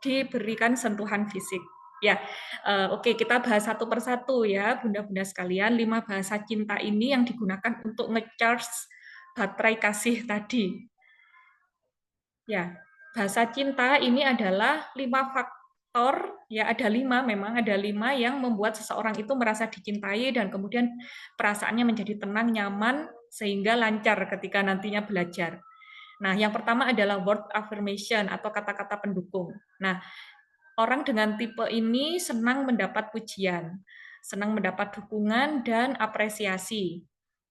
diberikan sentuhan fisik. Ya, oke, kita bahas satu persatu ya, bunda-bunda sekalian. 5 bahasa cinta ini yang digunakan untuk nge-charge baterai kasih tadi. Ya, bahasa cinta ini adalah 5 faktor, ya ada 5 memang, ada 5 yang membuat seseorang itu merasa dicintai dan kemudian perasaannya menjadi tenang, nyaman, sehingga lancar ketika nantinya belajar. Nah, yang pertama adalah word affirmation atau kata-kata pendukung. Nah, orang dengan tipe ini senang mendapat pujian, senang mendapat dukungan dan apresiasi.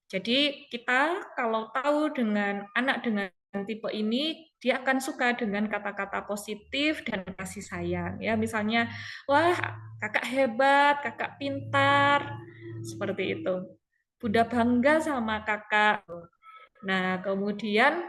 Jadi kita kalau tahu dengan anak dengan tipe ini, dia akan suka dengan kata-kata positif dan kasih sayang. Ya, misalnya, wah kakak hebat, kakak pintar, seperti itu. Bunda bangga sama kakak. Nah, kemudian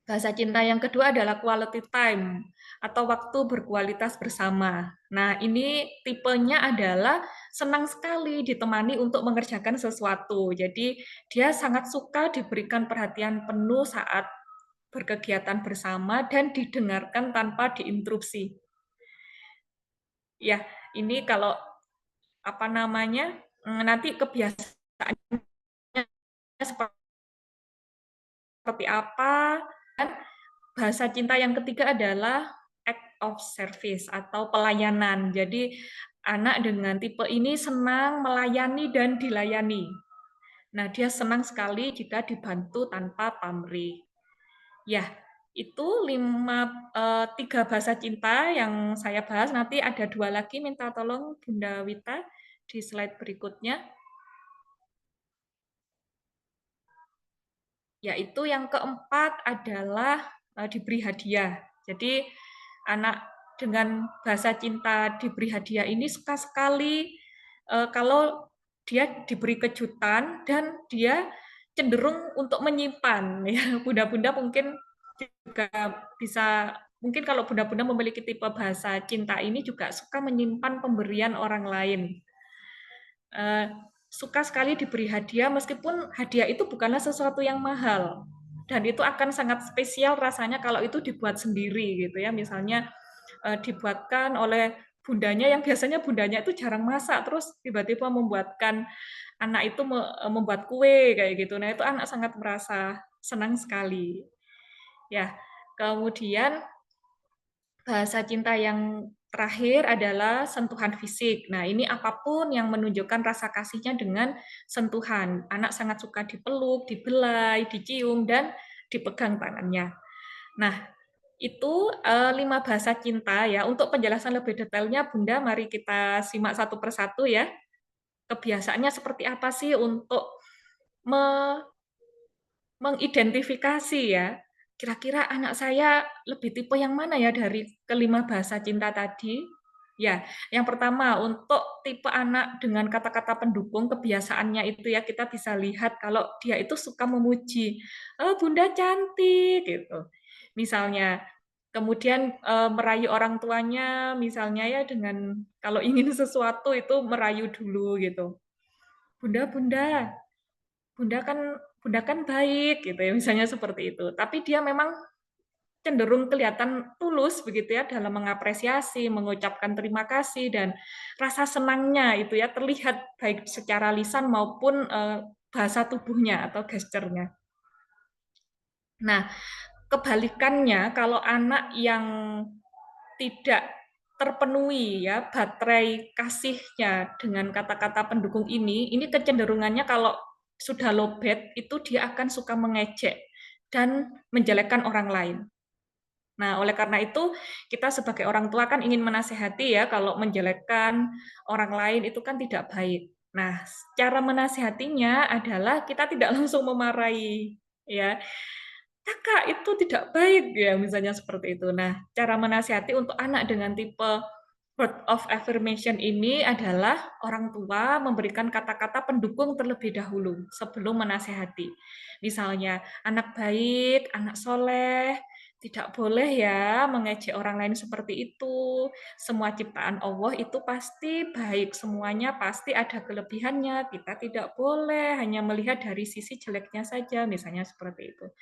bahasa cinta yang kedua adalah quality time atau waktu berkualitas bersama. Nah, ini tipenya adalah senang sekali ditemani untuk mengerjakan sesuatu. Jadi, dia sangat suka diberikan perhatian penuh saat berkegiatan bersama dan didengarkan tanpa diinterupsi. Ya, ini kalau apa namanya? Nanti kebiasaannya seperti apa, dan bahasa cinta yang ketiga adalah act of service atau pelayanan. Jadi anak dengan tipe ini senang melayani dan dilayani. Nah, dia senang sekali jika dibantu tanpa pamrih. Ya, itu 3 bahasa cinta yang saya bahas. Nanti ada 2 lagi, minta tolong Bunda Wita di slide berikutnya. Yaitu yang keempat adalah diberi hadiah. Jadi anak dengan bahasa cinta diberi hadiah ini suka sekali kalau dia diberi kejutan dan dia cenderung untuk menyimpan. Ya, bunda-bunda mungkin juga bisa, mungkin kalau bunda-bunda memiliki tipe bahasa cinta ini juga suka menyimpan pemberian orang lain. Suka sekali diberi hadiah meskipun hadiah itu bukanlah sesuatu yang mahal dan itu akan sangat spesial rasanya kalau itu dibuat sendiri gitu ya, misalnya dibuatkan oleh bundanya yang biasanya bundanya itu jarang masak, terus tiba-tiba membuatkan anak itu membuat kue kayak gitu. Nah, itu anak sangat merasa senang sekali. Ya, kemudian bahasa cinta yang terakhir adalah sentuhan fisik. Nah, ini apapun yang menunjukkan rasa kasihnya dengan sentuhan. Anak sangat suka dipeluk, dibelai, dicium, dan dipegang tangannya. Nah, itu 5 bahasa cinta ya. Untuk penjelasan lebih detailnya, Bunda, mari kita simak satu persatu ya. Kebiasaannya seperti apa sih untuk mengidentifikasi ya, kira-kira anak saya lebih tipe yang mana ya dari kelima bahasa cinta tadi? Ya, yang pertama untuk tipe anak dengan kata-kata pendukung kebiasaannya itu ya kita bisa lihat kalau dia itu suka memuji, "Oh, Bunda cantik," gitu. Misalnya, kemudian merayu orang tuanya misalnya ya dengan kalau ingin sesuatu itu merayu dulu gitu. "Bunda, Bunda, Bunda kan baik," gitu ya, misalnya seperti itu. Tapi dia memang cenderung kelihatan tulus begitu ya dalam mengapresiasi, mengucapkan terima kasih dan rasa senangnya itu ya terlihat baik secara lisan maupun bahasa tubuhnya atau gesturnya. Nah, kebalikannya kalau anak yang tidak terpenuhi ya baterai kasihnya dengan kata-kata pendukung ini kecenderungannya kalau sudah lowbat itu dia akan suka mengejek dan menjelekkan orang lain. Nah, oleh karena itu kita sebagai orang tua kan ingin menasehati ya kalau menjelekkan orang lain itu kan tidak baik. Nah, cara menasehatinya adalah kita tidak langsung memarahi ya. Kakak itu tidak baik ya, misalnya seperti itu. Nah, cara menasihati untuk anak dengan tipe word of affirmation ini adalah orang tua memberikan kata-kata pendukung terlebih dahulu sebelum menasehati. Misalnya, anak baik, anak soleh, tidak boleh ya mengejek orang lain seperti itu. Semua ciptaan Allah itu pasti baik, semuanya pasti ada kelebihannya. Kita tidak boleh hanya melihat dari sisi jeleknya saja, misalnya seperti itu.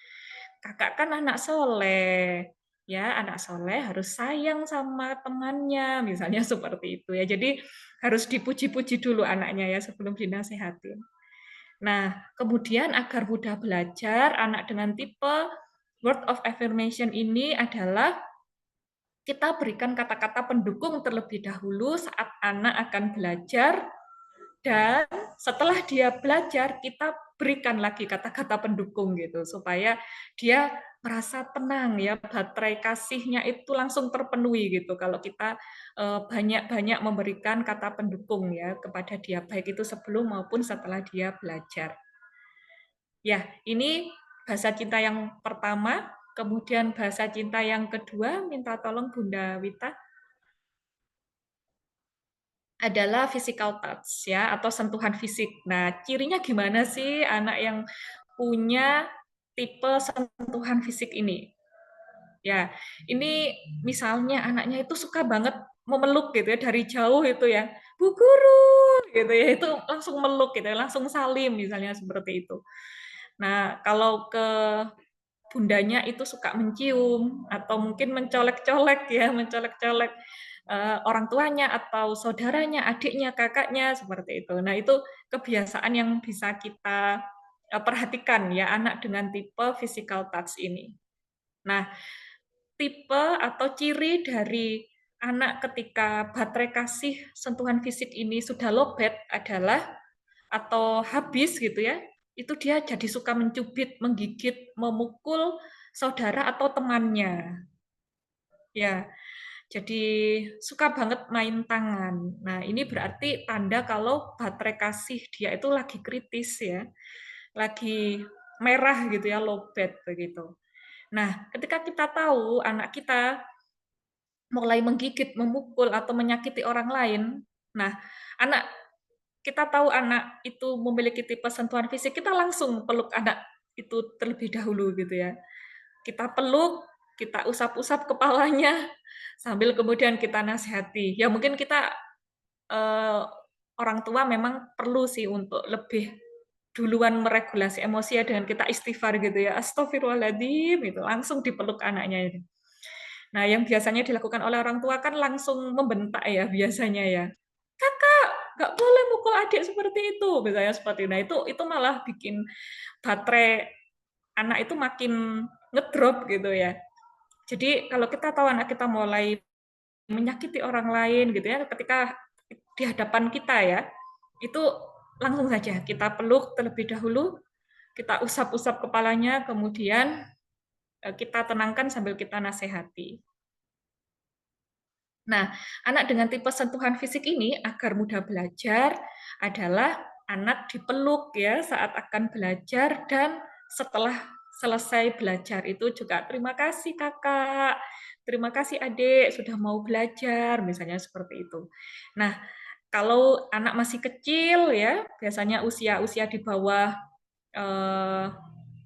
Kakak kan anak soleh, Ya, anak soleh harus sayang sama temannya, misalnya seperti itu ya. Jadi harus dipuji-puji dulu anaknya ya sebelum dinasehatin. Nah, kemudian agar mudah belajar, anak dengan tipe word of affirmation ini adalah kita berikan kata-kata pendukung terlebih dahulu saat anak akan belajar, dan setelah dia belajar kita berikan lagi kata-kata pendukung gitu supaya dia merasa tenang ya, baterai kasihnya itu langsung terpenuhi gitu kalau kita banyak-banyak memberikan kata pendukung ya kepada dia, baik itu sebelum maupun setelah dia belajar. Ya, ini bahasa cinta yang pertama. Kemudian bahasa cinta yang kedua, minta tolong Bunda Wita, adalah physical touch ya, atau sentuhan fisik. Nah, cirinya gimana sih anak yang punya tipe sentuhan fisik ini? Ya, ini misalnya anaknya itu suka banget memeluk gitu ya dari jauh itu ya, Bu Guru gitu ya, itu langsung meluk gitu ya, langsung salim misalnya seperti itu. Nah, kalau ke bundanya itu suka mencium atau mungkin mencolek-colek ya, mencolek-colek orang tuanya atau saudaranya, adiknya, kakaknya seperti itu. Nah, itu kebiasaan yang bisa kita perhatikan ya anak dengan tipe physical touch ini. Nah, tipe atau ciri dari anak ketika baterai kasih sentuhan fisik ini sudah lowbat adalah atau habis gitu ya, itu dia jadi suka mencubit, menggigit, memukul saudara atau temannya. Ya, jadi suka banget main tangan. Nah, ini berarti tanda kalau baterai kasih dia itu lagi kritis ya, lagi merah gitu ya, lowbat begitu. Nah, ketika kita tahu anak kita mulai menggigit, memukul atau menyakiti orang lain, nah, anak kita tahu anak itu memiliki tipe sentuhan fisik, kita langsung peluk anak itu terlebih dahulu gitu ya. Kita peluk, kita usap-usap kepalanya, sambil kemudian kita nasihati. Ya mungkin kita orang tua memang perlu sih untuk lebih duluan meregulasi emosi ya dengan kita istighfar gitu ya. Astagfirullahaladzim, gitu. Langsung dipeluk anaknya. Nah, yang biasanya dilakukan oleh orang tua kan langsung membentak ya biasanya ya. Kakak, nggak boleh mukul adik seperti itu, misalnya seperti itu. Nah, itu malah bikin baterai anak itu makin ngedrop gitu ya. Jadi kalau kita tahu anak kita mulai menyakiti orang lain gitu ya, ketika di hadapan kita ya, itu langsung saja kita peluk terlebih dahulu, kita usap-usap kepalanya, kemudian kita tenangkan sambil kita nasihati. Nah, anak dengan tipe sentuhan fisik ini agar mudah belajar adalah anak dipeluk ya saat akan belajar, dan setelah selesai belajar itu juga terima kasih kakak, terima kasih adik sudah mau belajar, misalnya seperti itu. Nah, kalau anak masih kecil ya, biasanya usia-usia di bawah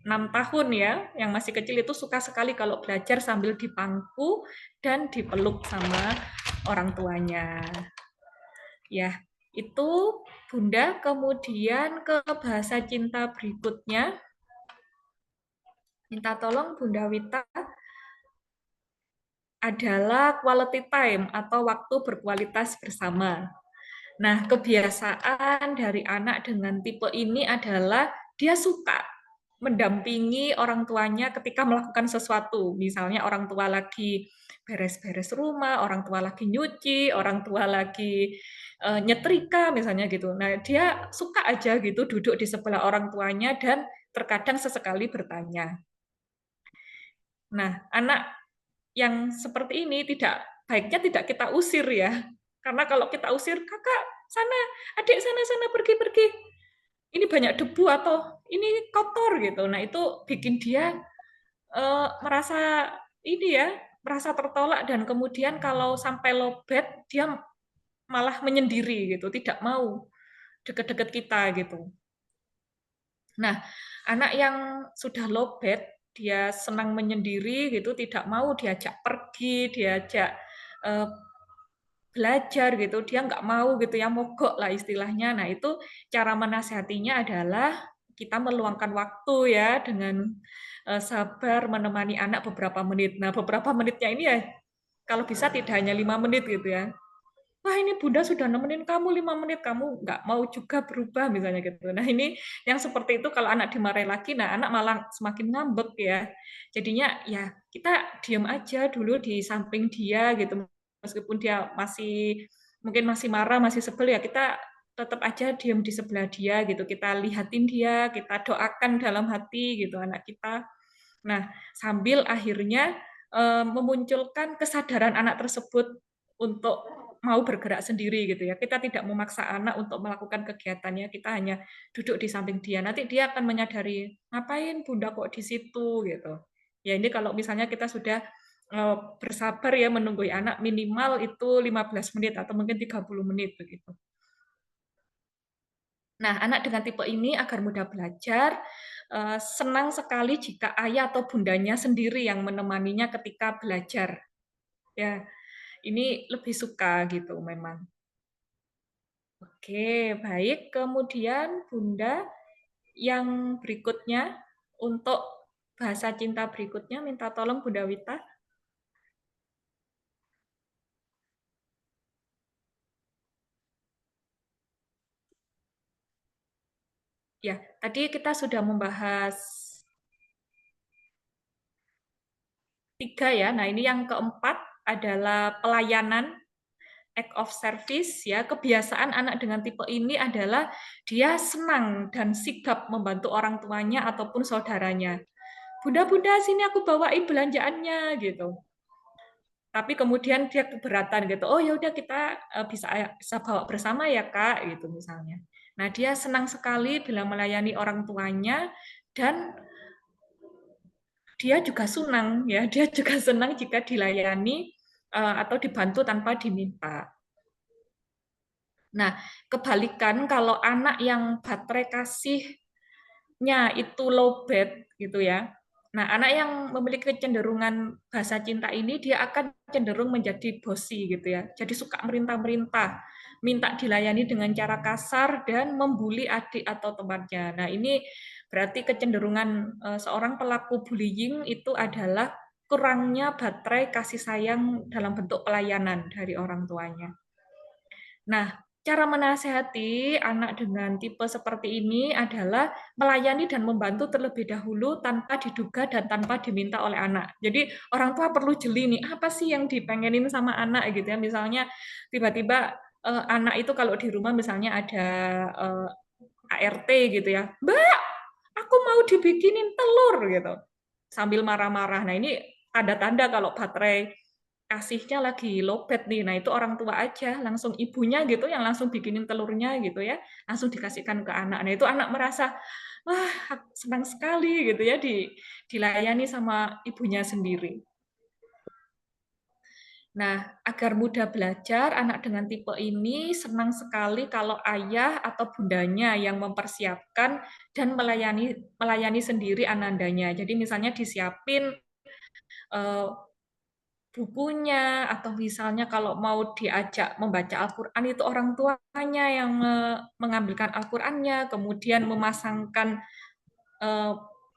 6 tahun ya, yang masih kecil itu suka sekali kalau belajar sambil dipangku dan dipeluk sama orang tuanya. Ya, itu Bunda. Kemudian ke bahasa cinta berikutnya. Minta tolong Bunda Wita, adalah quality time atau waktu berkualitas bersama. Nah, kebiasaan dari anak dengan tipe ini adalah dia suka mendampingi orang tuanya ketika melakukan sesuatu. Misalnya orang tua lagi beres-beres rumah, orang tua lagi nyuci, orang tua lagi nyetrika misalnya gitu. Nah, dia suka aja gitu duduk di sebelah orang tuanya dan terkadang sesekali bertanya. Nah, anak yang seperti ini baiknya tidak kita usir ya. Karena kalau kita usir, kakak sana, adik sana pergi. Ini banyak debu atau ini kotor gitu. Nah, itu bikin dia merasa ini ya, merasa tertolak, dan kemudian kalau sampai lowbat dia malah menyendiri gitu, tidak mau deket-deket kita gitu. Nah, anak yang sudah lowbat, dia senang menyendiri gitu, tidak mau diajak pergi, diajak belajar gitu, dia nggak mau gitu ya, mogok lah istilahnya. Nah, itu cara menasihatinya adalah kita meluangkan waktu ya dengan sabar menemani anak beberapa menit. Nah, beberapa menitnya ini ya kalau bisa tidak hanya 5 menit gitu ya. Wah, ini Bunda sudah nemenin kamu 5 menit, kamu nggak mau juga berubah misalnya gitu. Nah, ini yang seperti itu kalau anak dimarahi lagi, nah anak malah semakin ngambek ya. Jadinya ya kita diam aja dulu di samping dia gitu. Meskipun dia mungkin masih marah, masih sebel ya, kita tetap aja diam di sebelah dia gitu. Kita lihatin dia, kita doakan dalam hati gitu anak kita. Nah, sambil akhirnya memunculkan kesadaran anak tersebut untuk mau bergerak sendiri gitu ya. Kita tidak memaksa anak untuk melakukan kegiatannya, kita hanya duduk di samping dia. Nanti dia akan menyadari, ngapain Bunda kok di situ gitu. Ya ini kalau misalnya kita sudah bersabar ya menunggu anak minimal itu 15 menit atau mungkin 30 menit begitu. Nah, anak dengan tipe ini agar mudah belajar, senang sekali jika ayah atau bundanya sendiri yang menemaninya ketika belajar. Ya, ini lebih suka gitu memang. Oke, baik. Kemudian Bunda yang berikutnya untuk bahasa cinta berikutnya minta tolong Bunda Wita. Ya, tadi kita sudah membahas 3 ya. Nah, ini yang keempat adalah pelayanan, act of service ya. Kebiasaan anak dengan tipe ini adalah dia senang dan sigap membantu orang tuanya ataupun saudaranya. Bunda, sini aku bawain belanjaannya gitu. Tapi kemudian dia keberatan gitu. Oh ya udah kita bisa bawa bersama ya Kak gitu misalnya. Nah, dia senang sekali bila melayani orang tuanya dan dia juga senang ya, dia juga senang jika dilayani atau dibantu tanpa diminta. Nah, kebalikan kalau anak yang baterai kasihnya itu low bad gitu ya. Nah, anak yang memiliki kecenderungan bahasa cinta ini dia akan cenderung menjadi bossy gitu ya. Jadi suka merintah-merintah, minta dilayani dengan cara kasar dan membuli adik atau temannya. Nah, ini berarti kecenderungan seorang pelaku bullying itu adalah kurangnya baterai kasih sayang dalam bentuk pelayanan dari orang tuanya. Nah, cara menasehati anak dengan tipe seperti ini adalah melayani dan membantu terlebih dahulu tanpa diduga dan tanpa diminta oleh anak. Jadi orang tua perlu jeli nih, apa sih yang dipengenin sama anak gitu ya. Misalnya tiba-tiba anak itu kalau di rumah misalnya ada ART gitu ya, Mbak, aku mau dibikinin telur gitu. Sambil marah-marah. Nah, ini tanda-tanda kalau baterai kasihnya lagi lowbat nih. Nah, itu orang tua aja, langsung ibunya gitu yang langsung bikinin telurnya gitu ya, langsung dikasihkan ke anak. Nah, itu anak merasa, wah, senang sekali gitu ya dilayani sama ibunya sendiri. Nah, agar mudah belajar, anak dengan tipe ini senang sekali kalau ayah atau bundanya yang mempersiapkan dan melayani sendiri anandanya. Jadi misalnya disiapin bukunya, atau misalnya kalau mau diajak membaca Al-Quran itu orang tuanya yang mengambilkan Al-Qurannya, kemudian memasangkan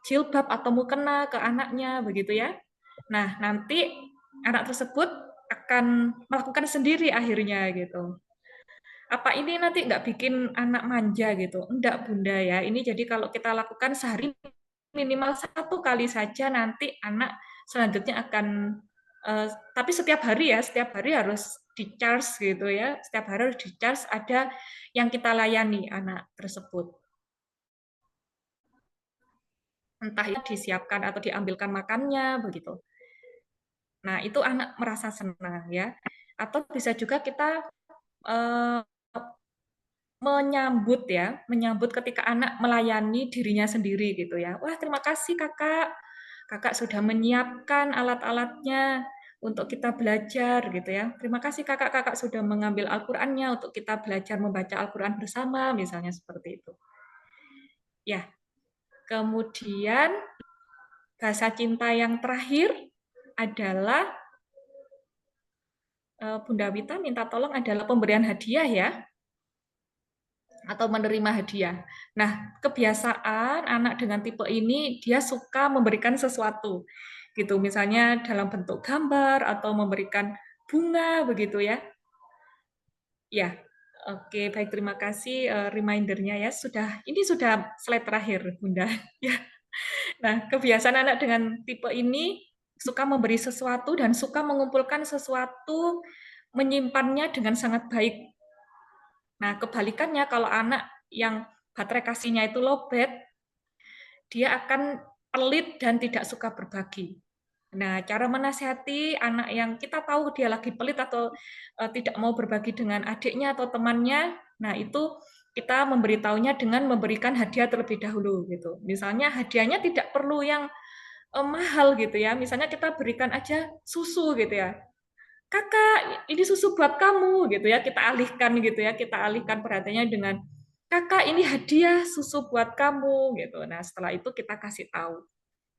jilbab atau mukena ke anaknya, begitu ya. Nah, nanti anak tersebut akan melakukan sendiri akhirnya gitu. Apa ini nanti nggak bikin anak manja gitu? Enggak, Bunda ya. Ini jadi kalau kita lakukan sehari minimal 1 kali saja, nanti anak selanjutnya akan tapi setiap hari ya, setiap hari harus di-charge gitu ya. Setiap hari harus di-charge, ada yang kita layani anak tersebut. Entah itu disiapkan atau diambilkan makannya begitu. Nah, itu anak merasa senang ya. Atau bisa juga kita menyambut ketika anak melayani dirinya sendiri gitu ya. Wah, terima kasih Kakak. Kakak sudah menyiapkan alat-alatnya untuk kita belajar gitu ya. Terima kasih Kakak sudah mengambil Al-Qur'annya untuk kita belajar membaca Al-Qur'an bersama, misalnya seperti itu. Ya. Kemudian bahasa cinta yang terakhir adalah Bunda Wita minta tolong adalah pemberian hadiah ya. atau menerima hadiah. Nah, kebiasaan anak dengan tipe ini dia suka memberikan sesuatu, gitu. Misalnya dalam bentuk gambar atau memberikan bunga, begitu ya. Ya, oke, baik, terima kasih reminder-nya ya. Ini sudah slide terakhir, Bunda. Ya. Nah, kebiasaan anak dengan tipe ini suka memberi sesuatu dan suka mengumpulkan sesuatu, menyimpannya dengan sangat baik. Nah, kebalikannya kalau anak yang baterai kasihnya itu lowbat, dia akan pelit dan tidak suka berbagi. Nah, cara menasihati anak yang kita tahu dia lagi pelit atau tidak mau berbagi dengan adiknya atau temannya, nah itu kita memberitahunya dengan memberikan hadiah terlebih dahulu gitu. Misalnya hadiahnya tidak perlu yang mahal gitu ya. Misalnya kita berikan aja susu gitu ya. Kakak, ini susu buat kamu gitu ya. Kita alihkan gitu ya. Kita alihkan perhatiannya dengan kakak, ini hadiah susu buat kamu gitu. Nah, setelah itu kita kasih tahu,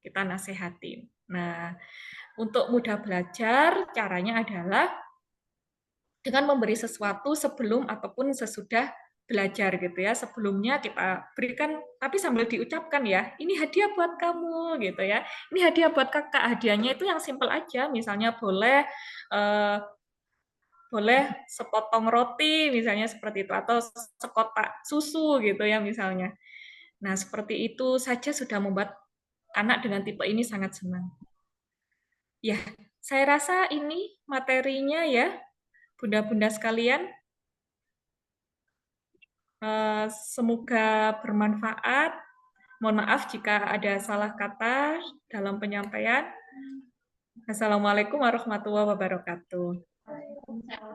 kita nasehatin. Nah, untuk mudah belajar, caranya adalah dengan memberi sesuatu sebelum ataupun sesudah belajar gitu ya. Sebelumnya kita berikan, tapi sambil diucapkan ya, ini hadiah buat kamu gitu ya. Ini hadiah buat kakak. Hadiahnya itu yang simpel aja, misalnya boleh sepotong roti misalnya seperti itu, atau sekotak susu gitu ya misalnya. Nah, seperti itu saja sudah membuat anak dengan tipe ini sangat senang. Ya, saya rasa ini materinya ya, Bunda-bunda sekalian. Semoga bermanfaat. Mohon maaf jika ada salah kata dalam penyampaian. Assalamualaikum warahmatullahi wabarakatuh.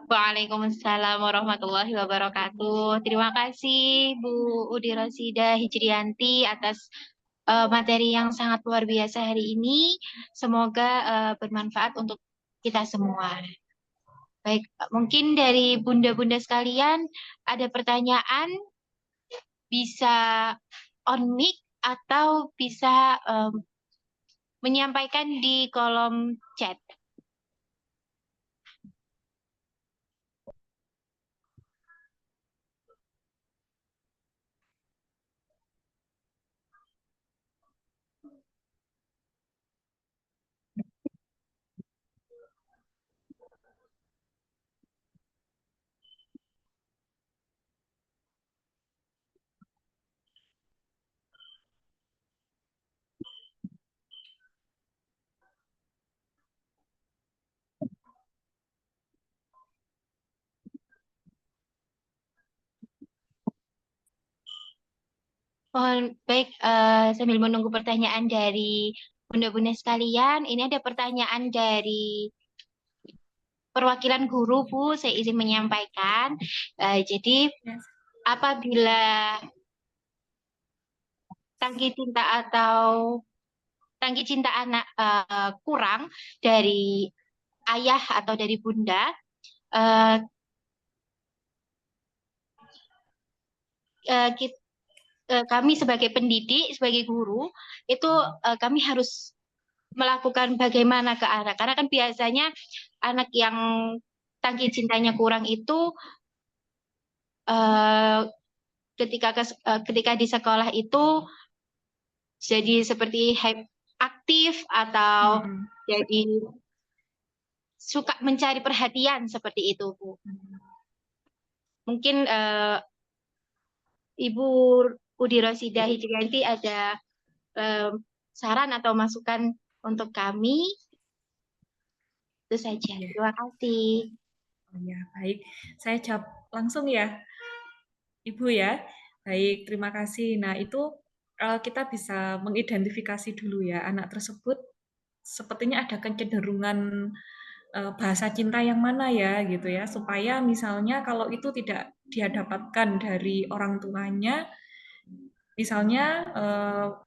Waalaikumsalam warahmatullahi wabarakatuh. Terima kasih Bu Udi Rosida Hijrianti atas materi yang sangat luar biasa hari ini. Semoga bermanfaat untuk kita semua. Baik, mungkin dari bunda-bunda sekalian ada pertanyaan, bisa on mic atau bisa menyampaikan di kolom chat. Baik, sambil menunggu pertanyaan dari bunda-bunda sekalian, ini ada pertanyaan dari perwakilan guru, Bu. Saya izin menyampaikan. Jadi, apabila tangki cinta anak kurang dari ayah atau dari bunda, kami sebagai pendidik, sebagai guru, itu kami harus melakukan bagaimana ke anak. Karena kan biasanya anak yang tangki cintanya kurang itu ketika di sekolah itu jadi seperti aktif atau jadi suka mencari perhatian seperti itu, Bu. Mungkin Ibu Udi Rosida Hijrianti ada saran atau masukan untuk kami? Itu saja. Terima kasih. Oh ya, baik. Saya jawab langsung ya, Ibu ya. Baik, terima kasih. Nah, itu kita bisa mengidentifikasi dulu ya, anak tersebut sepertinya ada kecenderungan bahasa cinta yang mana ya, gitu ya. Supaya misalnya kalau itu tidak dia dapatkan dari orang tuanya, misalnya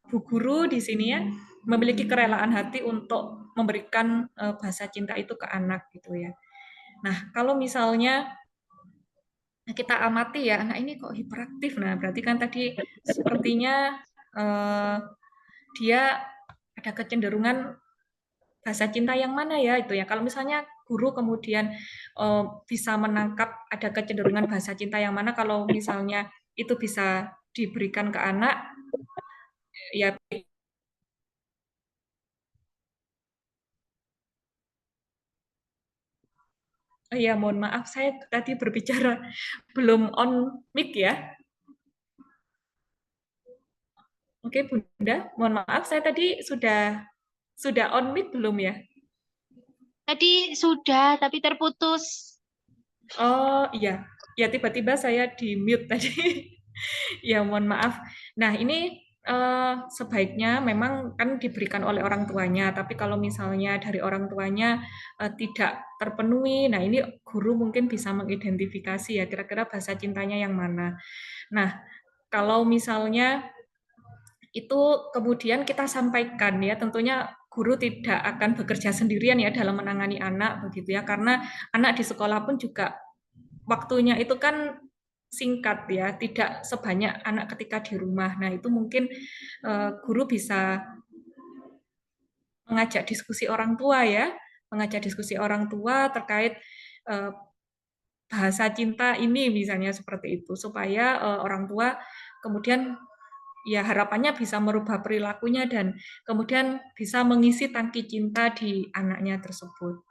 Bu Guru di sini ya, memiliki kerelaan hati untuk memberikan bahasa cinta itu ke anak gitu ya. Nah, kalau misalnya kita amati ya, anak ini kok hiperaktif. Nah, berarti kan tadi sepertinya dia ada kecenderungan bahasa cinta yang mana ya itu ya. Kalau misalnya guru kemudian bisa menangkap ada kecenderungan bahasa cinta yang mana, kalau misalnya itu bisa diberikan ke anak, ya. Ya, mohon maaf, saya tadi berbicara belum on mic ya. Oke, Bunda, mohon maaf, saya tadi sudah on mic belum ya? Tadi sudah, tapi terputus. Oh iya, ya tiba-tiba saya di mute tadi. Ya, mohon maaf. Nah, ini sebaiknya memang kan diberikan oleh orang tuanya, tapi kalau misalnya dari orang tuanya tidak terpenuhi, nah ini guru mungkin bisa mengidentifikasi ya kira-kira bahasa cintanya yang mana. Nah, kalau misalnya itu kemudian kita sampaikan ya, tentunya guru tidak akan bekerja sendirian ya dalam menangani anak begitu ya, karena anak di sekolah pun juga waktunya itu kan singkat ya, tidak sebanyak anak ketika di rumah. Nah, itu mungkin guru bisa mengajak diskusi orang tua ya, mengajak diskusi orang tua terkait eh, bahasa cinta ini misalnya seperti itu, supaya orang tua kemudian ya harapannya bisa merubah perilakunya dan kemudian bisa mengisi tangki cinta di anaknya tersebut.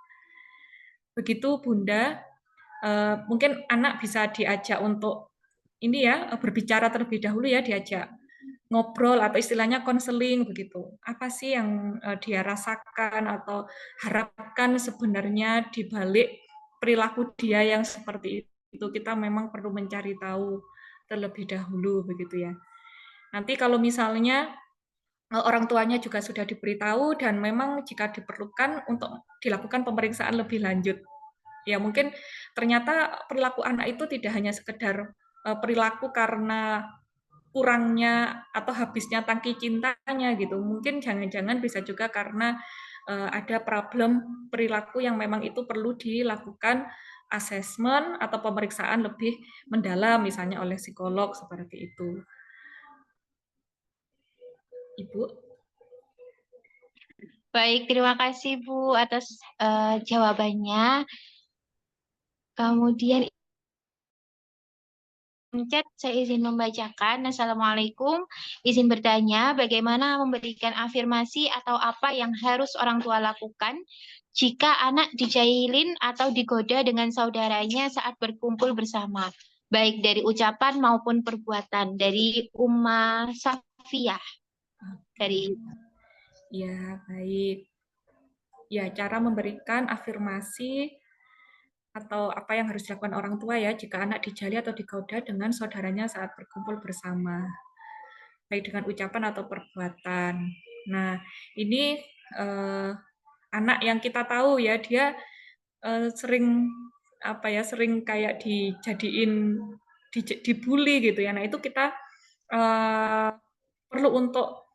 Begitu Bunda, mungkin anak bisa diajak untuk ini ya, berbicara terlebih dahulu ya, diajak ngobrol atau istilahnya konseling begitu. Apa sih yang dia rasakan atau harapkan sebenarnya di balik perilaku dia yang seperti itu. Kita memang perlu mencari tahu terlebih dahulu begitu ya. Nanti kalau misalnya orang tuanya juga sudah diberitahu dan memang jika diperlukan untuk dilakukan pemeriksaan lebih lanjut. Ya mungkin ternyata perilaku anak itu tidak hanya sekedar perilaku karena kurangnya atau habisnya tangki cintanya gitu. Mungkin jangan-jangan bisa juga karena ada problem perilaku yang memang itu perlu dilakukan asesmen atau pemeriksaan lebih mendalam misalnya oleh psikolog seperti itu. Ibu. Baik, terima kasih Bu atas jawabannya. Kemudian chat saya izin membacakan. Assalamualaikum. Izin bertanya, bagaimana memberikan afirmasi atau apa yang harus orang tua lakukan jika anak dijahilin atau digoda dengan saudaranya saat berkumpul bersama, baik dari ucapan maupun perbuatan. Dari Umma Safiyah. Dari Ya, baik. Ya, cara memberikan afirmasi atau apa yang harus dilakukan orang tua ya jika anak dijali atau digoda dengan saudaranya saat berkumpul bersama, baik dengan ucapan atau perbuatan. Nah, ini anak yang kita tahu ya dia sering apa ya sering kayak dijadiin dibully gitu ya. Nah, itu kita perlu untuk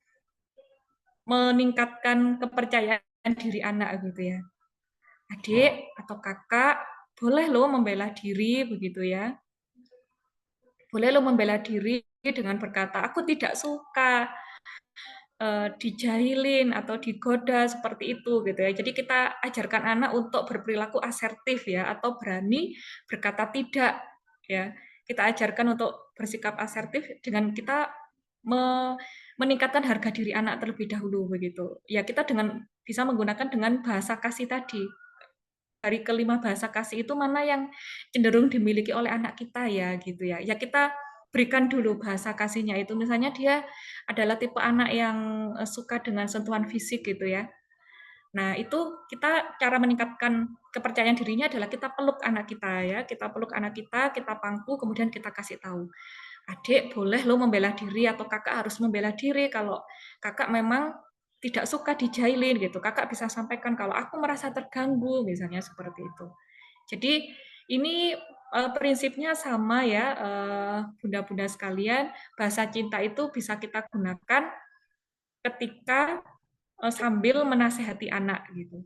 meningkatkan kepercayaan diri anak gitu ya. Adik atau kakak boleh lo membela diri begitu ya. Boleh lo membela diri dengan berkata, aku tidak suka dijahilin atau digoda seperti itu gitu ya. Jadi kita ajarkan anak untuk berperilaku asertif ya atau berani berkata tidak ya. Kita ajarkan untuk bersikap asertif dengan kita meningkatkan harga diri anak terlebih dahulu begitu. Ya kita dengan bisa menggunakan dengan bahasa kasih tadi. Dari kelima bahasa kasih itu mana yang cenderung dimiliki oleh anak kita ya gitu ya. Ya kita berikan dulu bahasa kasihnya itu. Misalnya dia adalah tipe anak yang suka dengan sentuhan fisik gitu ya. Nah, itu kita cara meningkatkan kepercayaan dirinya adalah kita peluk anak kita ya. Kita peluk anak kita pangku, kemudian kita kasih tahu. Adik boleh lo membela diri atau kakak harus membela diri kalau kakak memang tidak suka dijahilin gitu. Kakak bisa sampaikan kalau aku merasa terganggu misalnya seperti itu. Jadi ini prinsipnya sama ya bunda-bunda sekalian, bahasa cinta itu bisa kita gunakan ketika sambil menasehati anak gitu.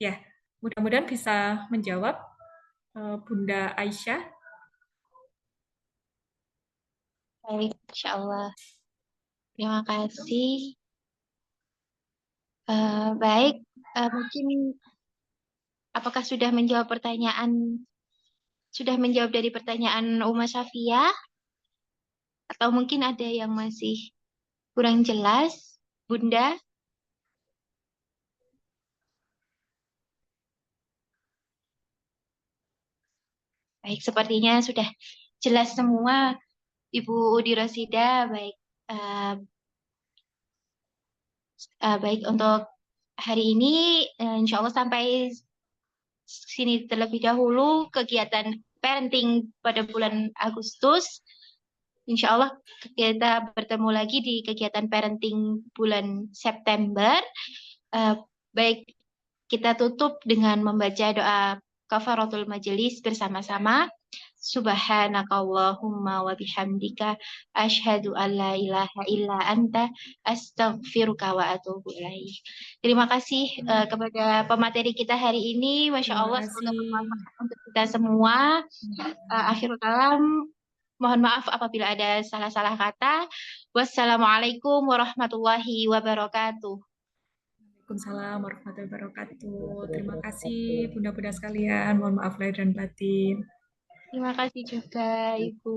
Ya, mudah-mudahan bisa menjawab Bunda Aisyah. baik, Insya Allah. Terima kasih. Baik, mungkin apakah sudah menjawab pertanyaan sudah menjawab dari pertanyaan Uma Syafia? Atau mungkin ada yang masih kurang jelas, Bunda? Baik, sepertinya sudah jelas semua, Ibu Udi Rosida. Baik, eh, baik untuk hari ini, insya Allah sampai sini terlebih dahulu kegiatan parenting pada bulan Agustus. Insya Allah kita bertemu lagi di kegiatan parenting bulan September. Baik, kita tutup dengan membaca doa kafaratul majelis bersama-sama. Subhanakallahumma wa bihamdika asyhadu an la ilaha illa anta astaghfiruka wa atubu ilaih. Terima kasih kepada pemateri kita hari ini. Masya Terima Allah, semoga kasih. bermanfaat untuk kita semua. Akhirul kalam, mohon maaf apabila ada salah-salah kata. Wassalamualaikum warahmatullahi wabarakatuh. Waalaikumsalam warahmatullahi wabarakatuh. Terima kasih bunda-bunda sekalian. Mohon maaf lahir dan batin. Terima kasih juga, Ibu.